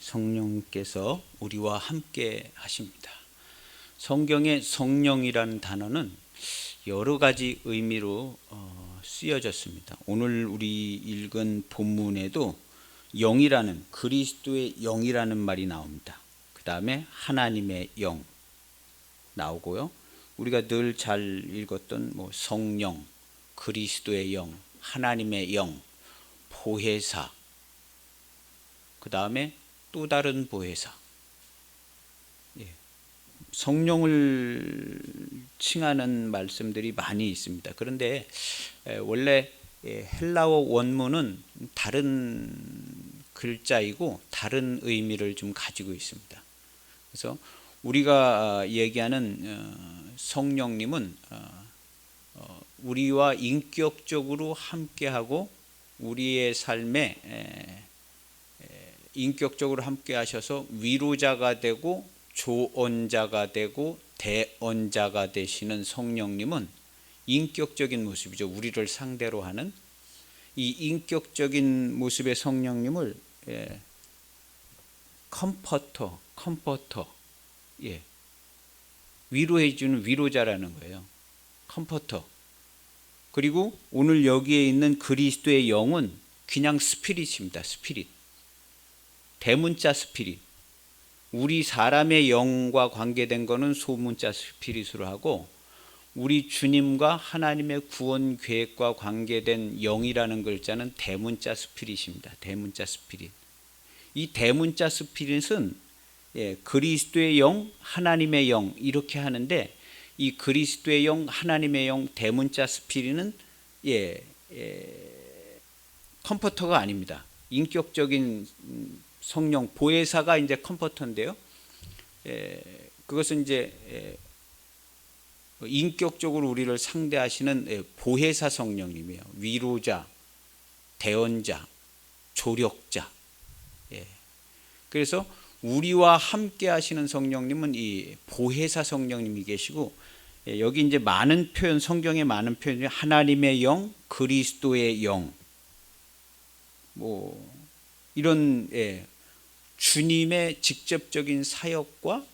성령께서 우리와 함께 하십니다. 성경에 성령이라는 단어는 여러 가지 의미로 쓰여졌습니다. 오늘 우리 읽은 본문에도 영이라는, 그리스도의 영이라는 말이 나옵니다. 그 다음에 하나님의 영 나오고요. 우리가 늘 잘 읽었던 성령, 그리스도의 영, 하나님의 영, 보혜사, 그 다음에 또 다른 보혜사, 성령을 칭하는 말씀들이 많이 있습니다. 그런데 원래 헬라어 원문은 다른 글자이고 다른 의미를 좀 가지고 있습니다. 그래서 우리가 얘기하는 성령님은 우리와 인격적으로 함께하고 우리의 삶에 인격적으로 함께 하셔서 위로자가 되고 조언자가 되고 대언자가 되시는 성령님은 인격적인 모습이죠. 우리를 상대로 하는 이 인격적인 모습의 성령님을 컴포터, 위로해 주는 위로자라는 거예요. 컴포터. 그리고 오늘 여기에 있는 그리스도의 영은 그냥 스피릿입니다. 스피릿. 대문자 스피릿. 우리 사람의 영과 관계된 거는 소문자 스피릿으로 하고, 우리 주님과 하나님의 구원 계획과 관계된 영이라는 글자는 대문자 스피릿입니다. 대문자 스피릿. 이 대문자 스피릿은 그리스도의 영, 하나님의 영 이렇게 하는데, 이 그리스도의 영, 하나님의 영, 대문자 스피릿은 컴포터가 아닙니다. 인격적인 성령, 보혜사가 이제 컴포터인데요. 그것은 이제 인격적으로 우리를 상대하시는 보혜사 성령님이에요. 위로자, 대언자, 조력자. 그래서 우리와 함께 하시는 성령님은 이 보혜사 성령님이 계시고, 여기 이제 많은 표현, 성경에 많은 표현 중에 하나님의 영, 그리스도의 영, 이런 주님의 직접적인 사역과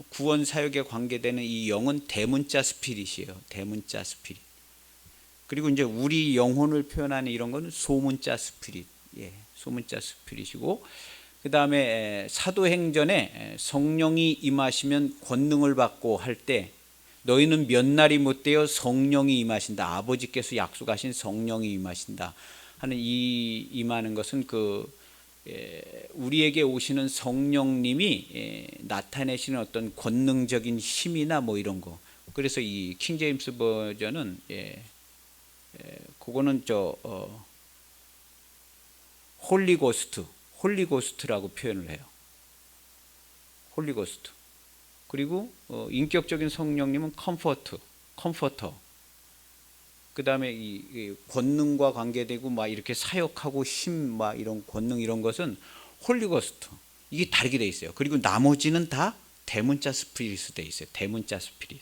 구원 사역에 관계되는 이 영은 대문자 스피릿이에요. 대문자 스피릿. 그리고 이제 우리 영혼을 표현하는 이런 건 소문자 스피릿. 소문자 스피릿이고, 그 다음에 사도행전에 성령이 임하시면 권능을 받고 할 때 너희는 몇 날이 못 되어 성령이 임하신다. 아버지께서 약속하신 성령이 임하신다 하는 이 임하는 것은 우리에게 오시는 성령님이 나타내시는 어떤 권능적인 힘이나 이런 거. 그래서 이 킹제임스 버전은 그거는 홀리고스트라고 표현을 해요. 홀리고스트. 그리고 인격적인 성령님은 컴포터. 그 다음에 이 권능과 관계되고 이렇게 사역하고 힘, 이런 권능 이런 것은 홀리고스트. 이게 다르게 돼 있어요. 그리고 나머지는 다 대문자 스피릿으로 돼 있어요. 대문자 스피릿.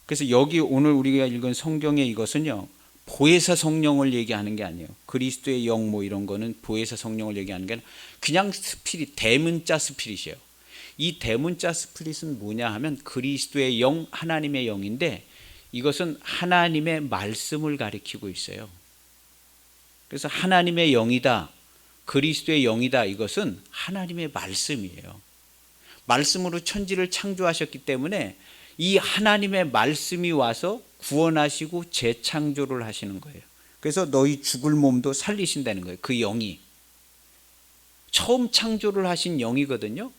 그래서 여기 오늘 우리가 읽은 성경의 이것은요, 보혜사 성령을 얘기하는 게 아니에요. 그리스도의 영 이런 거는 보혜사 성령을 얘기하는 게 아니라 그냥 스피릿, 대문자 스피릿이에요. 이 대문자 스피릿은 뭐냐 하면 그리스도의 영, 하나님의 영인데, 이것은 하나님의 말씀을 가리키고 있어요. 그래서 하나님의 영이다, 그리스도의 영이다, 이것은 하나님의 말씀이에요. 말씀으로 천지를 창조하셨기 때문에 이 하나님의 말씀이 와서 구원하시고 재창조를 하시는 거예요. 그래서 너희 죽을 몸도 살리신다는 거예요. 그 영이 처음 창조를 하신 영이거든요.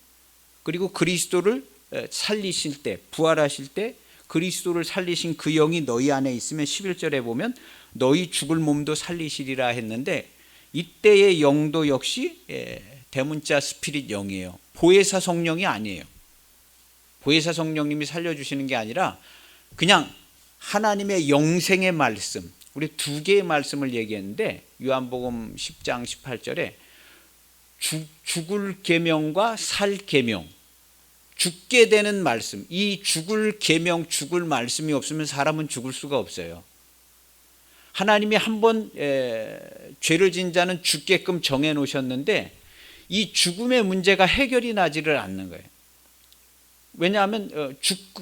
그리고 그리스도를 살리실 때, 부활하실 때 그리스도를 살리신 그 영이 너희 안에 있으면 11절에 보면 너희 죽을 몸도 살리시리라 했는데, 이때의 영도 역시 대문자 스피릿 영이에요. 보혜사 성령이 아니에요. 보혜사 성령님이 살려주시는 게 아니라 그냥 하나님의 영생의 말씀, 우리 두 개의 말씀을 얘기했는데, 요한복음 10장 18절에 죽을 계명과 살 계명, 죽게 되는 말씀, 이 죽을 계명, 죽을 말씀이 없으면 사람은 죽을 수가 없어요. 하나님이 한번 죄를 지은 자는 죽게끔 정해 놓으셨는데 이 죽음의 문제가 해결이 나지를 않는 거예요. 왜냐하면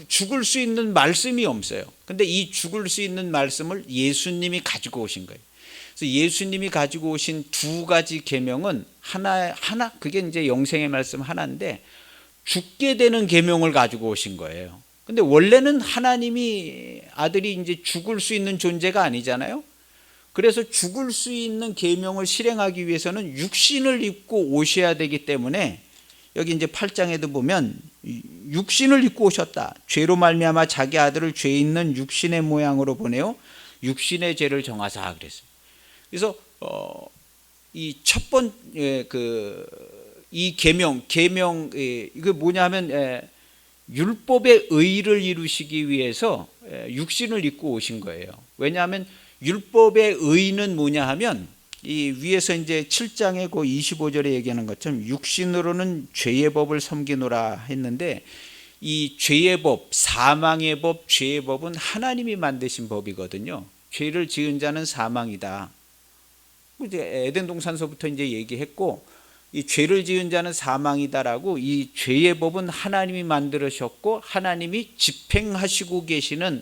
죽을 수 있는 말씀이 없어요. 근데 이 죽을 수 있는 말씀을 예수님이 가지고 오신 거예요. 그래서 예수님이 가지고 오신 두 가지 계명은 하나 그게 이제 영생의 말씀 하나인데 죽게 되는 계명을 가지고 오신 거예요. 근데 원래는 하나님이 아들이 이제 죽을 수 있는 존재가 아니잖아요. 그래서 죽을 수 있는 계명을 실행하기 위해서는 육신을 입고 오셔야 되기 때문에 여기 이제 8장에도 보면 육신을 입고 오셨다. 죄로 말미암아 자기 아들을 죄 있는 육신의 모양으로 보내어 육신의 죄를 정하사 그랬어요. 그래서 이 첫 번째 이 계명 이게 뭐냐면 율법의 의를 이루시기 위해서 육신을 입고 오신 거예요. 왜냐하면 율법의 의는 뭐냐 하면 이 위에서 이제 7장의 그 25절에 얘기하는 것처럼 육신으로는 죄의 법을 섬기노라 했는데 이 죄의 법, 사망의 법, 죄의 법은 하나님이 만드신 법이거든요. 죄를 지은 자는 사망이다. 이제 에덴 동산서부터 이제 얘기했고 이 죄를 지은 자는 사망이다라고 이 죄의 법은 하나님이 만들으셨고 하나님이 집행하시고 계시는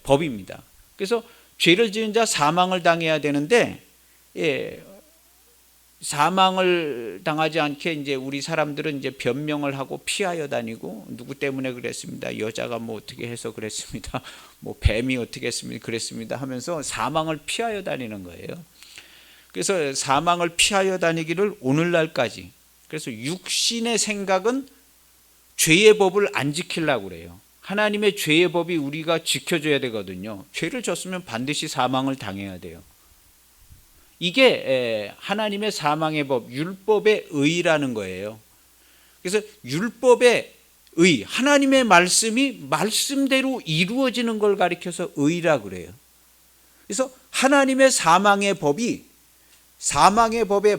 법입니다. 그래서 죄를 지은 자 사망을 당해야 되는데 사망을 당하지 않게 이제 우리 사람들은 이제 변명을 하고 피하여 다니고 누구 때문에 그랬습니다. 여자가 뭐 어떻게 해서 그랬습니다. 뭐 뱀이 어떻게 했습니다. 그랬습니다. 하면서 사망을 피하여 다니는 거예요. 그래서 사망을 피하여 다니기를 오늘날까지. 그래서 육신의 생각은 죄의 법을 안 지키려고 그래요. 하나님의 죄의 법이 우리가 지켜줘야 되거든요. 죄를 졌으면 반드시 사망을 당해야 돼요. 이게 하나님의 사망의 법, 율법의 의라는 거예요. 그래서 율법의 의, 하나님의 말씀이 말씀대로 이루어지는 걸 가리켜서 의라 그래요. 그래서 하나님의 사망의 법의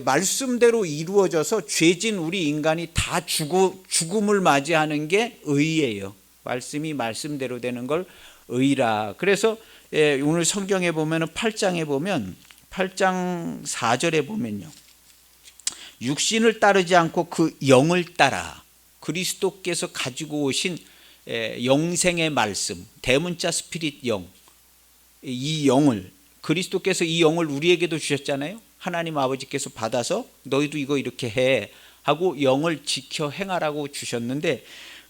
말씀대로 이루어져서 죄진 우리 인간이 다 죽음을 맞이하는 게 의예요. 말씀이 말씀대로 되는 걸 의라. 그래서 오늘 성경에 보면 8장에 보면 8장 4절에 보면요. 육신을 따르지 않고 그 영을 따라 그리스도께서 가지고 오신 영생의 말씀, 대문자 스피릿 영, 이 영을 그리스도께서 이 영을 우리에게도 주셨잖아요. 하나님 아버지께서 받아서 너희도 이거 이렇게 해 하고 영을 지켜 행하라고 주셨는데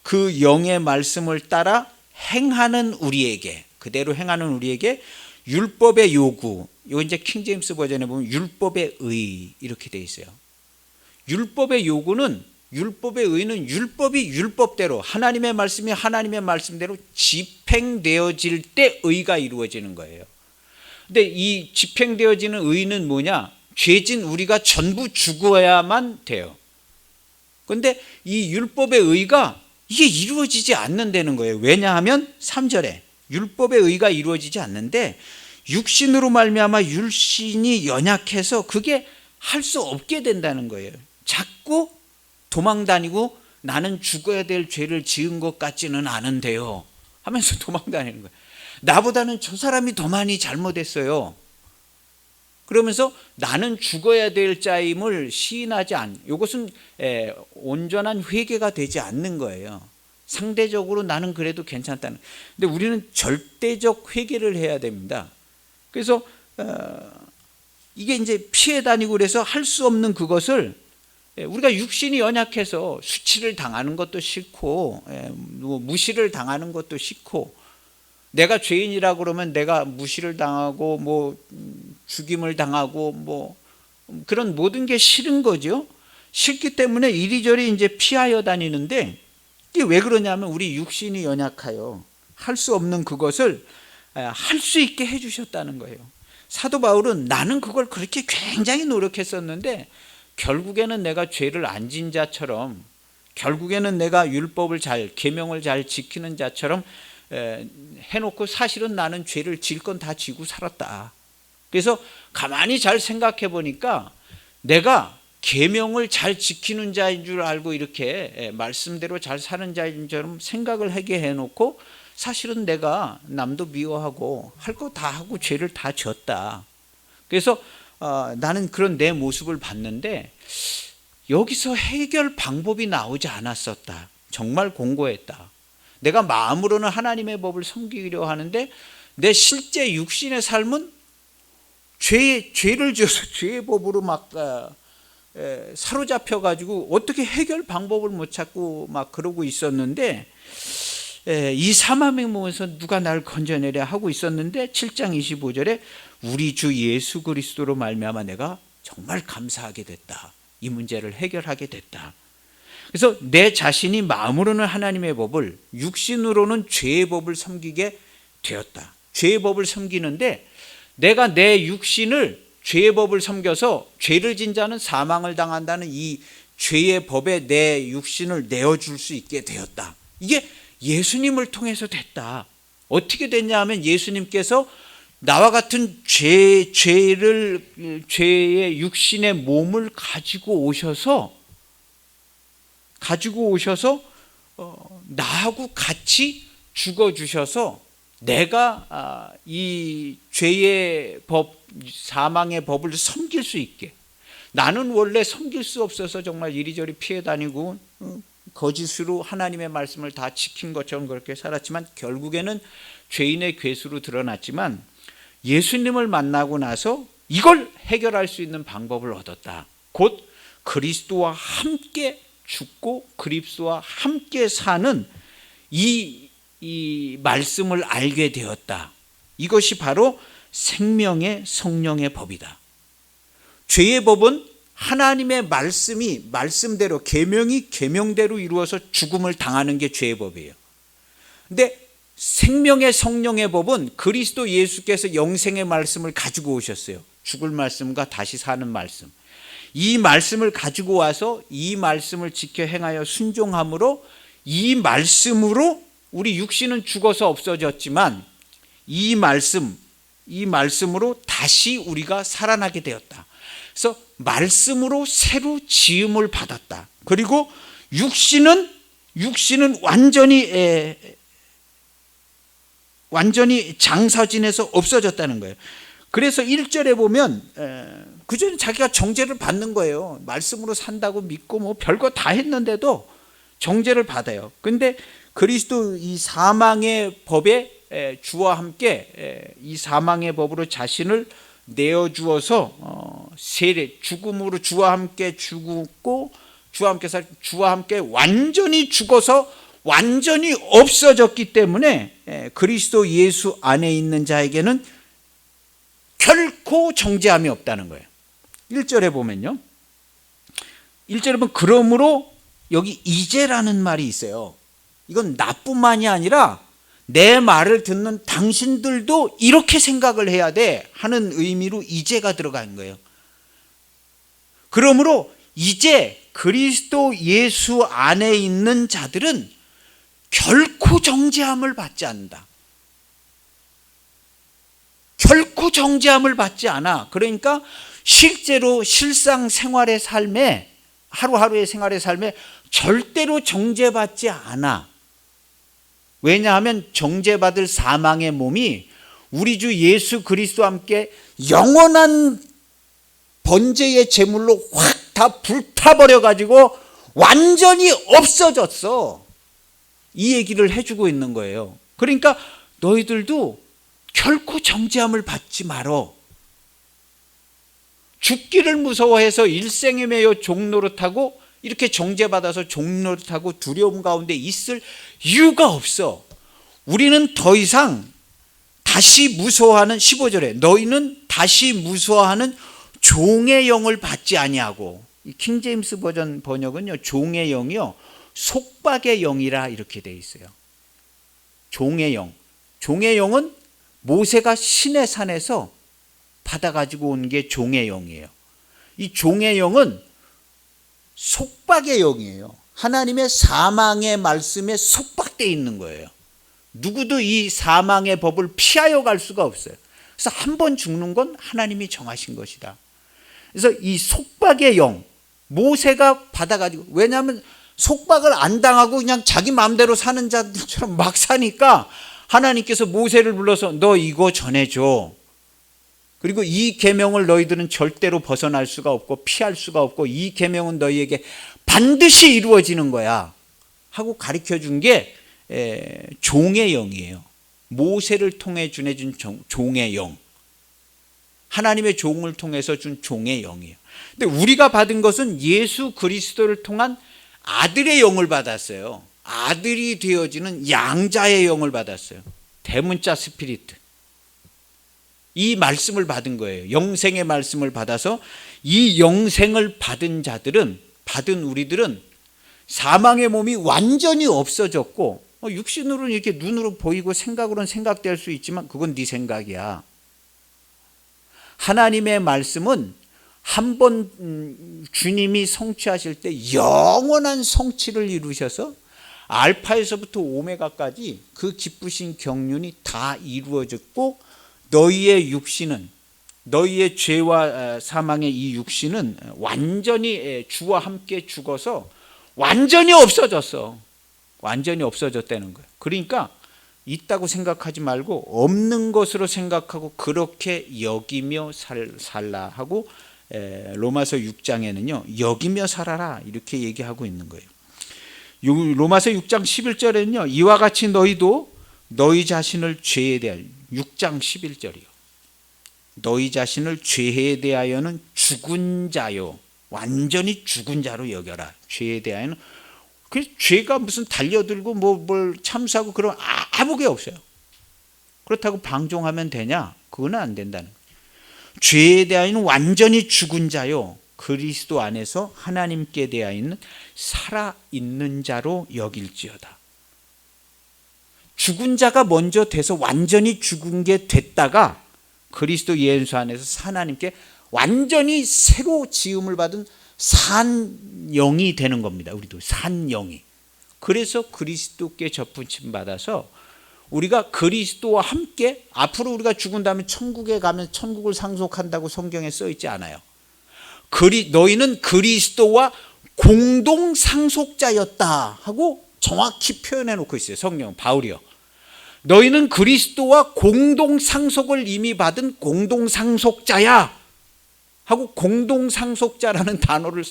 그 영의 말씀을 따라 행하는 우리에게, 그대로 행하는 우리에게 율법의 요구, 이거 이제 킹제임스 버전에 보면 율법의 의 이렇게 돼 있어요. 율법의 요구는, 율법의 의는 율법이 율법대로, 하나님의 말씀이 하나님의 말씀대로 집행되어질 때 의가 이루어지는 거예요. 근데 이 집행되어지는 의는 뭐냐? 죄진 우리가 전부 죽어야만 돼요. 그런데 이 율법의 의가 이게 이루어지지 않는다는 거예요. 왜냐하면 3절에 율법의 의가 이루어지지 않는데 육신으로 말미암아 육신이 연약해서 그게 할 수 없게 된다는 거예요. 자꾸 도망다니고 나는 죽어야 될 죄를 지은 것 같지는 않은데요 하면서 도망다니는 거예요. 나보다는 저 사람이 더 많이 잘못했어요. 그러면서 나는 죽어야 될 자임을 시인하지 않는, 이것은 온전한 회개가 되지 않는 거예요. 상대적으로 나는 그래도 괜찮다는. 근데 우리는 절대적 회개를 해야 됩니다. 그래서 이게 이제 피해 다니고 그래서 할 수 없는 그것을 우리가 육신이 연약해서 수치를 당하는 것도 싫고 무시를 당하는 것도 싫고, 내가 죄인이라고 그러면 내가 무시를 당하고 뭐 죽임을 당하고 뭐 그런 모든 게 싫은 거죠. 싫기 때문에 이리저리 이제 피하여 다니는데, 이게 왜 그러냐면 우리 육신이 연약하여 할 수 없는 그것을 할 수 있게 해주셨다는 거예요. 사도 바울은 나는 그걸 그렇게 굉장히 노력했었는데 결국에는 내가 죄를 안 진 자처럼, 결국에는 내가 율법을 잘, 계명을 잘 지키는 자처럼 해놓고 사실은 나는 죄를 질 건 다 지고 살았다. 그래서 가만히 잘 생각해 보니까 내가 계명을 잘 지키는 자인 줄 알고 이렇게 말씀대로 잘 사는 자인 것처럼 생각을 하게 해놓고 사실은 내가 남도 미워하고 할 거 다 하고 죄를 다 졌다. 그래서 나는 그런 내 모습을 봤는데 여기서 해결 방법이 나오지 않았었다. 정말 공고했다. 내가 마음으로는 하나님의 법을 섬기려 하는데 내 실제 육신의 삶은 죄를 지어서 죄의 법으로 막 사로잡혀 가지고 어떻게 해결 방법을 못 찾고 막 그러고 있었는데, 이 사망의 몸에서 누가 날 건져내려 하고 있었는데 7장 25절에 우리 주 예수 그리스도로 말미암아 내가 정말 감사하게 됐다. 이 문제를 해결하게 됐다. 그래서 내 자신이 마음으로는 하나님의 법을, 육신으로는 죄의 법을 섬기게 되었다. 죄의 법을 섬기는데 내가 내 육신을 죄의 법을 섬겨서 죄를 진 자는 사망을 당한다는 이 죄의 법에 내 육신을 내어줄 수 있게 되었다. 이게 예수님을 통해서 됐다. 어떻게 됐냐 하면 예수님께서 나와 같은 죄의 육신의 몸을 가지고 오셔서 나하고 같이 죽어주셔서 내가 이 죄의 법, 사망의 법을 섬길 수 있게. 나는 원래 섬길 수 없어서 정말 이리저리 피해 다니고 거짓으로 하나님의 말씀을 다 지킨 것처럼 그렇게 살았지만 결국에는 죄인의 괴수로 드러났지만 예수님을 만나고 나서 이걸 해결할 수 있는 방법을 얻었다. 곧 그리스도와 함께 죽고 그리스도와 함께 사는 이 말씀을 알게 되었다. 이것이 바로 생명의 성령의 법이다. 죄의 법은 하나님의 말씀이 말씀대로, 계명이 계명대로 이루어서 죽음을 당하는 게 죄의 법이에요. 근데 생명의 성령의 법은 그리스도 예수께서 영생의 말씀을 가지고 오셨어요. 죽을 말씀과 다시 사는 말씀. 이 말씀을 가지고 와서 이 말씀을 지켜 행하여 순종함으로 이 말씀으로 우리 육신은 죽어서 없어졌지만 이 말씀으로 다시 우리가 살아나게 되었다. 그래서 말씀으로 새로 지음을 받았다. 그리고 육신은 완전히 장사진에서 없어졌다는 거예요. 그래서 1절에 보면 그전에 자기가 정죄를 받는 거예요. 말씀으로 산다고 믿고 뭐 별거 다 했는데도 정죄를 받아요. 근데 그리스도 이 사망의 법에 주와 함께 이 사망의 법으로 자신을 내어주어서 세례, 죽음으로 주와 함께 죽고 주와 함께 완전히 죽어서 완전히 없어졌기 때문에 그리스도 예수 안에 있는 자에게는 결코 정죄함이 없다는 거예요. 1절에 보면요. 1절에 보면 그러므로 여기 이제라는 말이 있어요. 이건 나뿐만이 아니라 내 말을 듣는 당신들도 이렇게 생각을 해야 돼 하는 의미로 이제가 들어간 거예요. 그러므로 이제 그리스도 예수 안에 있는 자들은 결코 정죄함을 받지 않는다. 결코 정죄함을 받지 않아. 그러니까 실제로 실상 생활의 삶에, 하루하루의 생활의 삶에 절대로 정죄받지 않아. 왜냐하면 정죄받을 사망의 몸이 우리 주 예수 그리스도와 함께 영원한 번제의 제물로 확 다 불타버려 가지고 완전히 없어졌어. 이 얘기를 해주고 있는 거예요. 그러니까 너희들도 결코 정죄함을 받지 말어. 죽기를 무서워해서 일생에 매여 종노릇하고 이렇게 정죄받아서 종노릇하고 두려움 가운데 있을 이유가 없어. 우리는 더 이상 다시 무서워하는 15절에 너희는 다시 무서워하는 종의 영을 받지 아니하고, 이 킹제임스 버전 번역은요, 종의 영이요 속박의 영이라 이렇게 돼 있어요. 종의 영. 종의 영은 모세가 시내산에서 받아가지고 온 게 종의 영이에요. 이 종의 영은 속박의 영이에요. 하나님의 사망의 말씀에 속박되어 있는 거예요. 누구도 이 사망의 법을 피하여 갈 수가 없어요. 그래서 한 번 죽는 건 하나님이 정하신 것이다. 그래서 이 속박의 영, 모세가 받아가지고, 왜냐하면 속박을 안 당하고 그냥 자기 마음대로 사는 자들처럼 막 사니까 하나님께서 모세를 불러서 너 이거 전해줘. 그리고 이 계명을 너희들은 절대로 벗어날 수가 없고 피할 수가 없고 이 계명은 너희에게 반드시 이루어지는 거야 하고 가르쳐 준 게 종의 영이에요. 모세를 통해 전해준 종의 영, 하나님의 종을 통해서 준 종의 영이에요. 근데 우리가 받은 것은 예수 그리스도를 통한 아들의 영을 받았어요. 아들이 되어지는 양자의 영을 받았어요. 대문자 스피리트. 이 말씀을 받은 거예요. 영생의 말씀을 받아서 이 영생을 받은 자들은, 받은 우리들은 사망의 몸이 완전히 없어졌고, 육신으로는 이렇게 눈으로 보이고 생각으로는 생각될 수 있지만 그건 네 생각이야. 하나님의 말씀은 한번 주님이 성취하실 때 영원한 성취를 이루셔서 알파에서부터 오메가까지 그 기쁘신 경륜이 다 이루어졌고, 너희의 육신은, 너희의 죄와 사망의 이 육신은 완전히 주와 함께 죽어서 완전히 없어졌어. 완전히 없어졌다는 거예요. 그러니까 있다고 생각하지 말고 없는 것으로 생각하고 그렇게 여기며 살라 하고, 로마서 6장에는요 여기며 살아라 이렇게 얘기하고 있는 거예요. 로마서 6장 11절에는요 이와 같이 너희도 너희 자신을 죄에 대하여, 6장 11절이요, 너희 자신을 죄에 대하여는 죽은 자요, 완전히 죽은 자로 여겨라. 죄에 대하여는, 그 죄가 무슨 달려들고 뭘 참수하고 그런 아무 게 없어요. 그렇다고 방종하면 되냐? 그건 안 된다는 거예요. 죄에 대하여는 완전히 죽은 자요, 그리스도 안에서 하나님께 대하여는 살아있는 자로 여길지어다. 죽은 자가 먼저 돼서 완전히 죽은 게 됐다가 그리스도 예수 안에서 하나님께 완전히 새로 지음을 받은 산 영이 되는 겁니다. 우리도 산 영이. 그래서 그리스도께 접붙임 받아서 우리가 그리스도와 함께, 앞으로 우리가 죽은 다음에 천국에 가면 천국을 상속한다고 성경에 써 있지 않아요. 너희는 그리스도와 공동 상속자였다 하고 정확히 표현해 놓고 있어요. 성경 바울이요. 너희는 그리스도와 공동 상속을 이미 받은 공동 상속자야 하고, 공동 상속자라는 단어를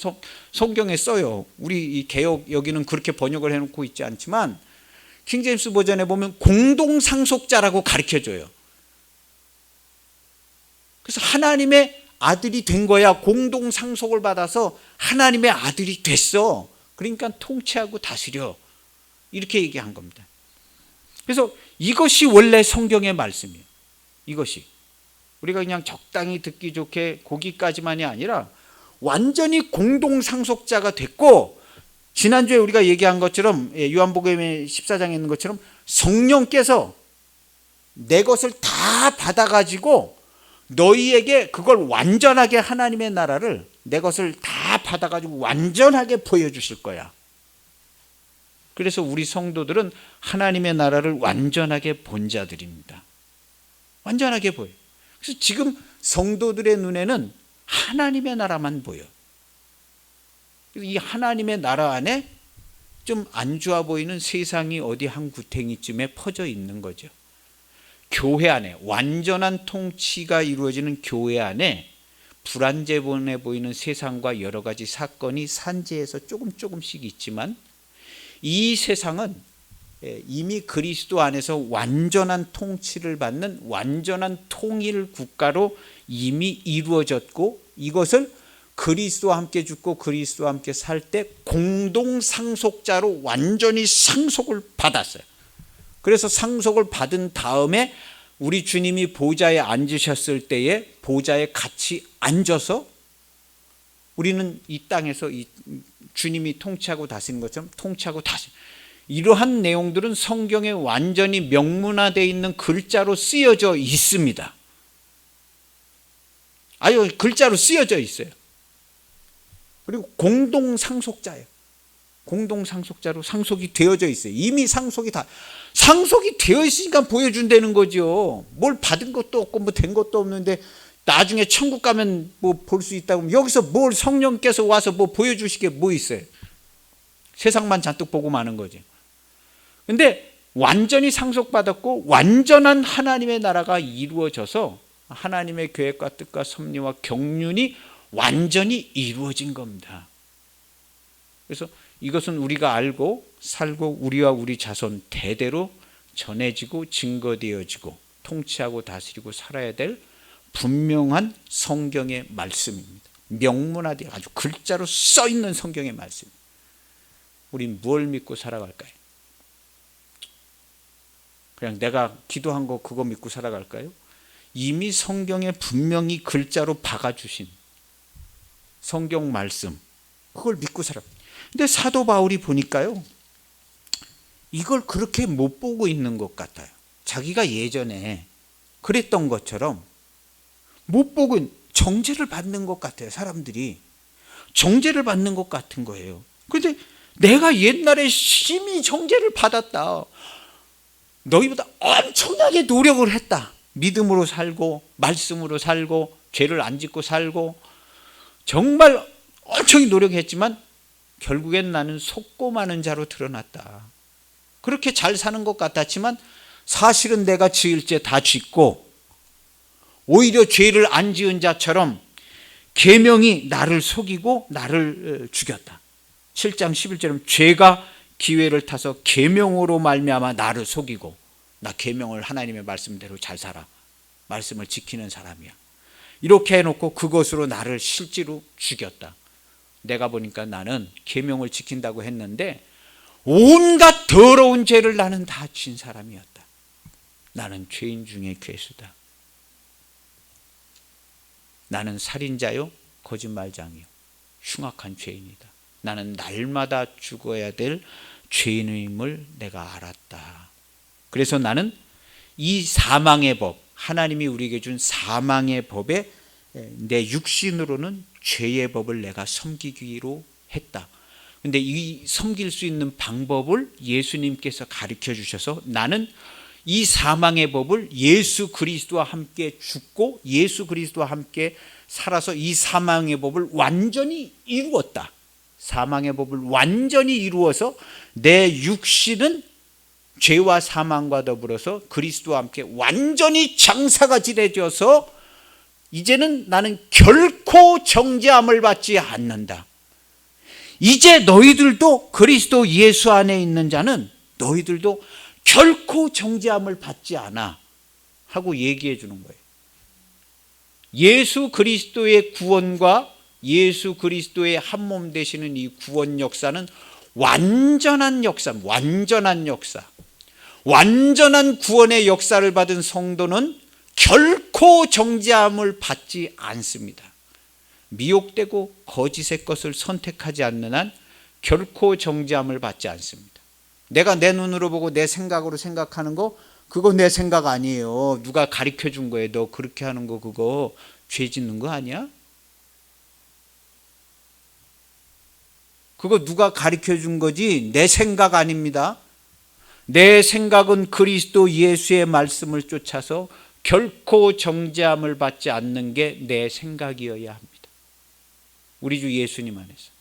성경에 써요. 우리 이 개역 여기는 그렇게 번역을 해 놓고 있지 않지만 킹제임스 버전에 보면 공동 상속자라고 가르쳐 줘요. 그래서 하나님의 아들이 된 거야. 공동 상속을 받아서 하나님의 아들이 됐어. 그러니까 통치하고 다스려. 이렇게 얘기한 겁니다. 그래서 이것이 원래 성경의 말씀이에요. 이것이. 우리가 그냥 적당히 듣기 좋게 거기까지만이 아니라 완전히 공동 상속자가 됐고, 지난주에 우리가 얘기한 것처럼, 요한복음의 14장에 있는 것처럼 성령께서 내 것을 다 받아가지고 너희에게 그걸 완전하게, 하나님의 나라를, 내 것을 다 받아가지고 완전하게 보여주실 거야. 그래서 우리 성도들은 하나님의 나라를 완전하게 본 자들입니다. 완전하게 보여요. 그래서 지금 성도들의 눈에는 하나님의 나라만 보여. 이 하나님의 나라 안에 좀 안 좋아 보이는 세상이 어디 한 구탱이쯤에 퍼져 있는 거죠. 교회 안에, 완전한 통치가 이루어지는 교회 안에 불안제본해 보이는 세상과 여러 가지 사건이 산재해서 조금씩 있지만, 이 세상은 이미 그리스도 안에서 완전한 통치를 받는 완전한 통일 국가로 이미 이루어졌고, 이것을 그리스도와 함께 죽고 그리스도와 함께 살 때 공동 상속자로 완전히 상속을 받았어요. 그래서 상속을 받은 다음에 우리 주님이 보좌에 앉으셨을 때에 보좌에 같이 앉아서 우리는 이 땅에서 이 주님이 통치하고 다스리는 것처럼 통치하고 다스리는, 이러한 내용들은 성경에 완전히 명문화되어 있는 글자로 쓰여져 있습니다. 아유, 글자로 쓰여져 있어요. 그리고 공동 상속자예요. 공동 상속자로 상속이 되어져 있어요. 이미 상속이 되어 있으니까 보여준다는 거죠. 뭘 받은 것도 없고 뭐 된 것도 없는데 나중에 천국 가면 뭐 볼 수 있다고 하면 여기서 뭘 성령께서 와서 뭐 보여주시게 뭐 있어요. 세상만 잔뜩 보고 마는 거죠. 근데 완전히 상속받았고 완전한 하나님의 나라가 이루어져서 하나님의 계획과 뜻과 섭리와 경륜이 완전히 이루어진 겁니다. 그래서 이것은 우리가 알고 살고 우리와 우리 자손 대대로 전해지고 증거되어지고 통치하고 다스리고 살아야 될 분명한 성경의 말씀입니다. 명문화되어 아주 글자로 써 있는 성경의 말씀. 우린 뭘 믿고 살아갈까요? 그냥 내가 기도한 거 그거 믿고 살아갈까요? 이미 성경에 분명히 글자로 박아주신 성경 말씀, 그걸 믿고 살아. 근데 사도 바울이 보니까요, 이걸 그렇게 못 보고 있는 것 같아요. 자기가 예전에 그랬던 것처럼 못 보고 정죄를 받는 것 같아요. 사람들이 정죄를 받는 것 같은 거예요. 그런데 내가 옛날에 심히 정죄를 받았다, 너희보다 엄청나게 노력을 했다, 믿음으로 살고 말씀으로 살고 죄를 안 짓고 살고 정말 엄청 노력했지만 결국엔 나는 속고 마는 자로 드러났다. 그렇게 잘 사는 것 같았지만 사실은 내가 지을 죄 다 짓고 오히려 죄를 안 지은 자처럼 계명이 나를 속이고 나를 죽였다. 7장 11절은 죄가 기회를 타서 계명으로 말미암아 나를 속이고, 나 계명을 하나님의 말씀대로 잘 살아, 말씀을 지키는 사람이야, 이렇게 해놓고 그것으로 나를 실제로 죽였다. 내가 보니까 나는 계명을 지킨다고 했는데 온갖 더러운 죄를 나는 다 진 사람이었다. 나는 죄인 중에 괴수다. 나는 살인자요 거짓말장이요 흉악한 죄인이다. 나는 날마다 죽어야 될 죄인임을 내가 알았다. 그래서 나는 이 사망의 법, 하나님이 우리에게 준 사망의 법에 내 육신으로는 죄의 법을 내가 섬기기로 했다. 근데 이 섬길 수 있는 방법을 예수님께서 가르쳐 주셔서 나는 이 사망의 법을 예수 그리스도와 함께 죽고 예수 그리스도와 함께 살아서 이 사망의 법을 완전히 이루었다. 사망의 법을 완전히 이루어서 내 육신은 죄와 사망과 더불어서 그리스도와 함께 완전히 장사가 지내져서 이제는 나는 결코 정죄함을 받지 않는다. 이제 너희들도 그리스도 예수 안에 있는 자는 너희들도 결코 정죄함을 받지 않아 하고 얘기해 주는 거예요. 예수 그리스도의 구원과 예수 그리스도의 한 몸 되시는 이 구원 역사는 완전한 역사, 완전한 구원의 역사를 받은 성도는 결코 정죄함을 받지 않습니다. 미혹되고 거짓의 것을 선택하지 않는 한 결코 정죄함을 받지 않습니다. 내가 내 눈으로 보고 내 생각으로 생각하는 거, 그거 내 생각 아니에요. 누가 가르쳐 준 거예요. 너 그렇게 하는 거 그거 죄 짓는 거 아니야? 그거 누가 가르쳐 준 거지 내 생각 아닙니다. 내 생각은 그리스도 예수의 말씀을 쫓아서 결코 정죄함을 받지 않는 게 내 생각이어야 합니다. 우리 주 예수님 안에서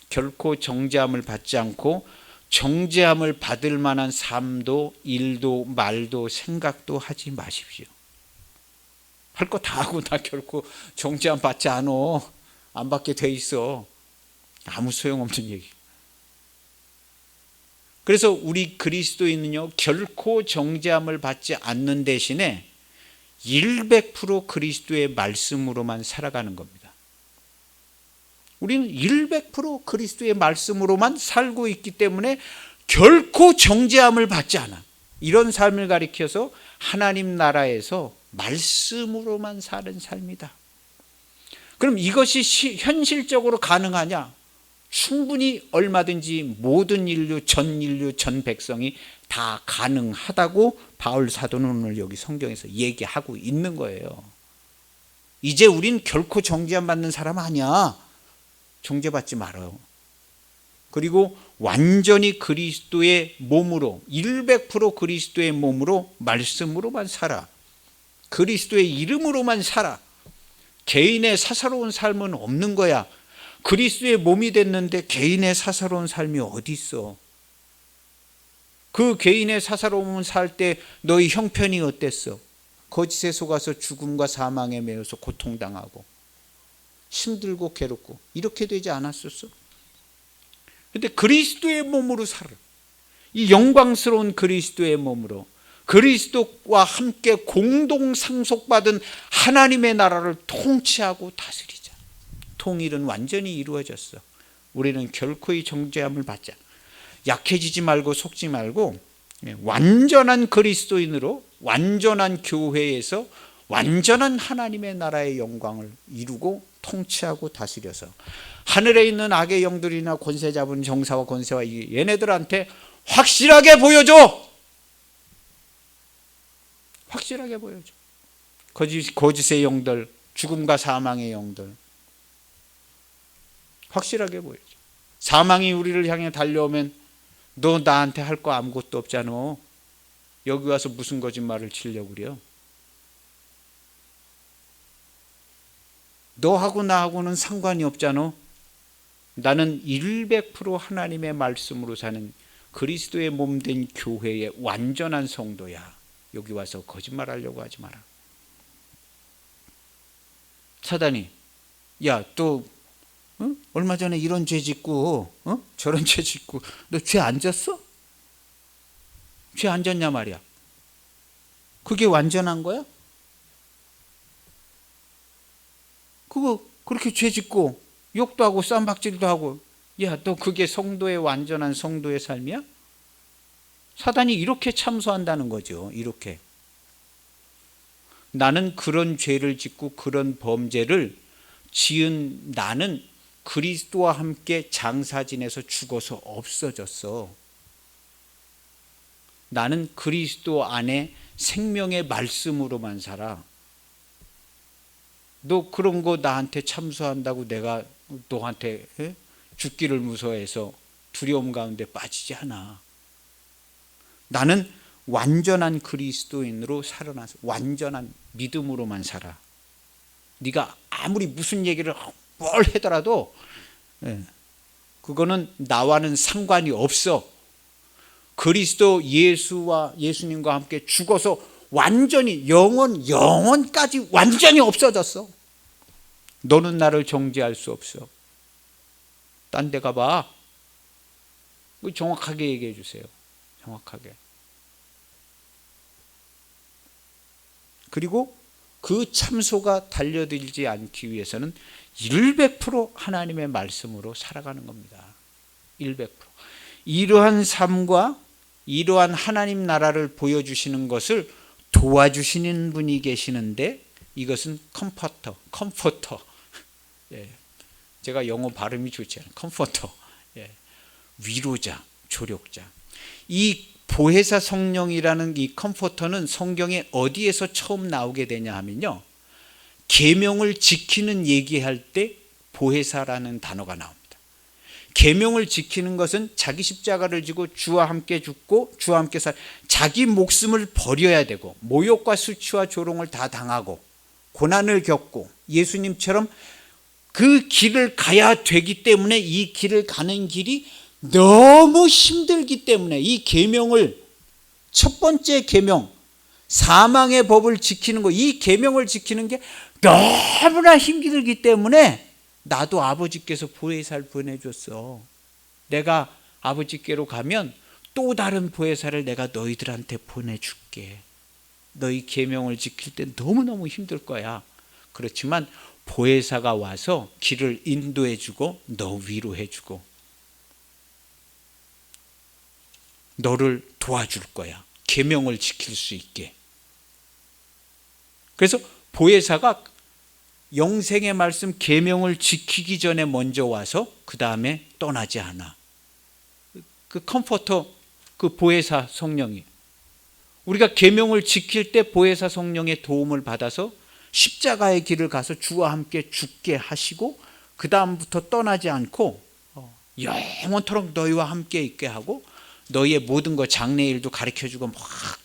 결코 정죄함을 받지 않고 정죄함을 받을 만한 삶도 일도 말도 생각도 하지 마십시오. 할 거 다 하고 나 결코 정죄함 받지 않아, 안 받게 돼 있어. 아무 소용없는 얘기. 그래서 우리 그리스도인은요 결코 정죄함을 받지 않는 대신에 100% 그리스도의 말씀으로만 살아가는 겁니다. 우리는 100% 그리스도의 말씀으로만 살고 있기 때문에 결코 정죄함을 받지 않아. 이런 삶을 가리켜서 하나님 나라에서 말씀으로만 사는 삶이다. 그럼 이것이 현실적으로 가능하냐? 충분히 얼마든지 모든 인류, 전 백성이 다 가능하다고 바울 사도는 오늘 여기 성경에서 얘기하고 있는 거예요. 이제 우린 결코 정죄함 받는 사람 아니야. 정죄받지 말아요. 그리고 완전히 그리스도의 몸으로 100% 그리스도의 몸으로 말씀으로만 살아. 그리스도의 이름으로만 살아. 개인의 사사로운 삶은 없는 거야. 그리스도의 몸이 됐는데 개인의 사사로운 삶이 어디 있어? 그 개인의 사사로움을 살 때 너희 형편이 어땠어? 거짓에 속아서 죽음과 사망에 매여서 고통당하고 힘들고 괴롭고 이렇게 되지 않았었어? 근데 그리스도의 몸으로 살아. 이 영광스러운 그리스도의 몸으로 그리스도와 함께 공동 상속받은 하나님의 나라를 통치하고 다스리자. 통일은 완전히 이루어졌어. 우리는 결코 이 정죄함을 받지 않아. 약해지지 말고 속지 말고 완전한 그리스도인으로 완전한 교회에서 완전한 하나님의 나라의 영광을 이루고 통치하고 다스려서 하늘에 있는 악의 영들이나 권세 잡은 정사와 권세와 얘네들한테 확실하게 보여줘. 확실하게 보여줘. 거짓의 영들, 죽음과 사망의 영들 확실하게 보여줘. 사망이 우리를 향해 달려오면 너 나한테 할 거 아무것도 없잖아. 여기 와서 무슨 거짓말을 치려고 그래요? 너하고 나하고는 상관이 없잖아. 나는 100% 하나님의 말씀으로 사는 그리스도의 몸된 교회의 완전한 성도야. 여기 와서 거짓말하려고 하지 마라. 사단이 야, 또 얼마 전에 이런 죄 짓고 저런 죄 짓고 너 죄 안 졌어? 죄 안 졌냐 말이야. 그게 완전한 거야? 그거 그렇게 죄 짓고 욕도 하고 쌈박질도 하고 야, 너 그게 성도의 완전한 성도의 삶이야? 사단이 이렇게 참소한다는 거죠. 이렇게 나는 그런 죄를 짓고 그런 범죄를 지은 나는 그리스도와 함께 장사 지내서 죽어서 없어졌어. 나는 그리스도 안에 생명의 말씀으로만 살아. 너 그런 거 나한테 참소한다고 내가 너한테 죽기를 무서워해서 두려움 가운데 빠지지 않아. 나는 완전한 그리스도인으로 살아나서 완전한 믿음으로만 살아. 네가 아무리 무슨 얘기를 뭘 하더라도 그거는 나와는 상관이 없어. 그리스도 예수님과 함께 죽어서 완전히 영원까지 완전히 없어졌어. 너는 나를 정죄할 수 없어. 딴 데 가봐. 정확하게 얘기해 주세요. 정확하게. 그리고 그 참소가 달려들지 않기 위해서는 100% 하나님의 말씀으로 살아가는 겁니다. 100%. 이러한 삶과 이러한 하나님 나라를 보여주시는 것을 도와주시는 분이 계시는데 이것은 컴포터. 예. 제가 영어 발음이 좋지 않아요. 컴포터. 예. 위로자, 조력자. 이 보혜사 성령이라는 이 컴포터는 성경에 어디에서 처음 나오게 되냐 하면요. 계명을 지키는 얘기할 때 보혜사라는 단어가 나옵니다. 계명을 지키는 것은 자기 십자가를 지고 주와 함께 죽고 주와 함께 자기 목숨을 버려야 되고 모욕과 수치와 조롱을 다 당하고 고난을 겪고 예수님처럼 그 길을 가야 되기 때문에 이 길을 가는 길이 너무 힘들기 때문에 이 계명을 첫 번째 계명 사망의 법을 지키는 거 이 계명을 지키는 게 너무나 힘들기 때문에 나도 아버지께서 보혜사를 보내줬어. 내가 아버지께로 가면 또 다른 보혜사를 내가 너희들한테 보내줄게. 너희 계명을 지킬 때 너무너무 힘들 거야. 그렇지만 보혜사가 와서 길을 인도해주고 너 위로해주고 너를 도와줄 거야. 계명을 지킬 수 있게. 그래서 보혜사가 영생의 말씀 계명을 지키기 전에 먼저 와서 그 다음에 떠나지 않아. 그 컴포터, 그 보혜사 성령이 우리가 계명을 지킬 때 보혜사 성령의 도움을 받아서 십자가의 길을 가서 주와 함께 죽게 하시고 그 다음부터 떠나지 않고 영원토록 너희와 함께 있게 하고 너희의 모든 것 장래일도 가르쳐주고 막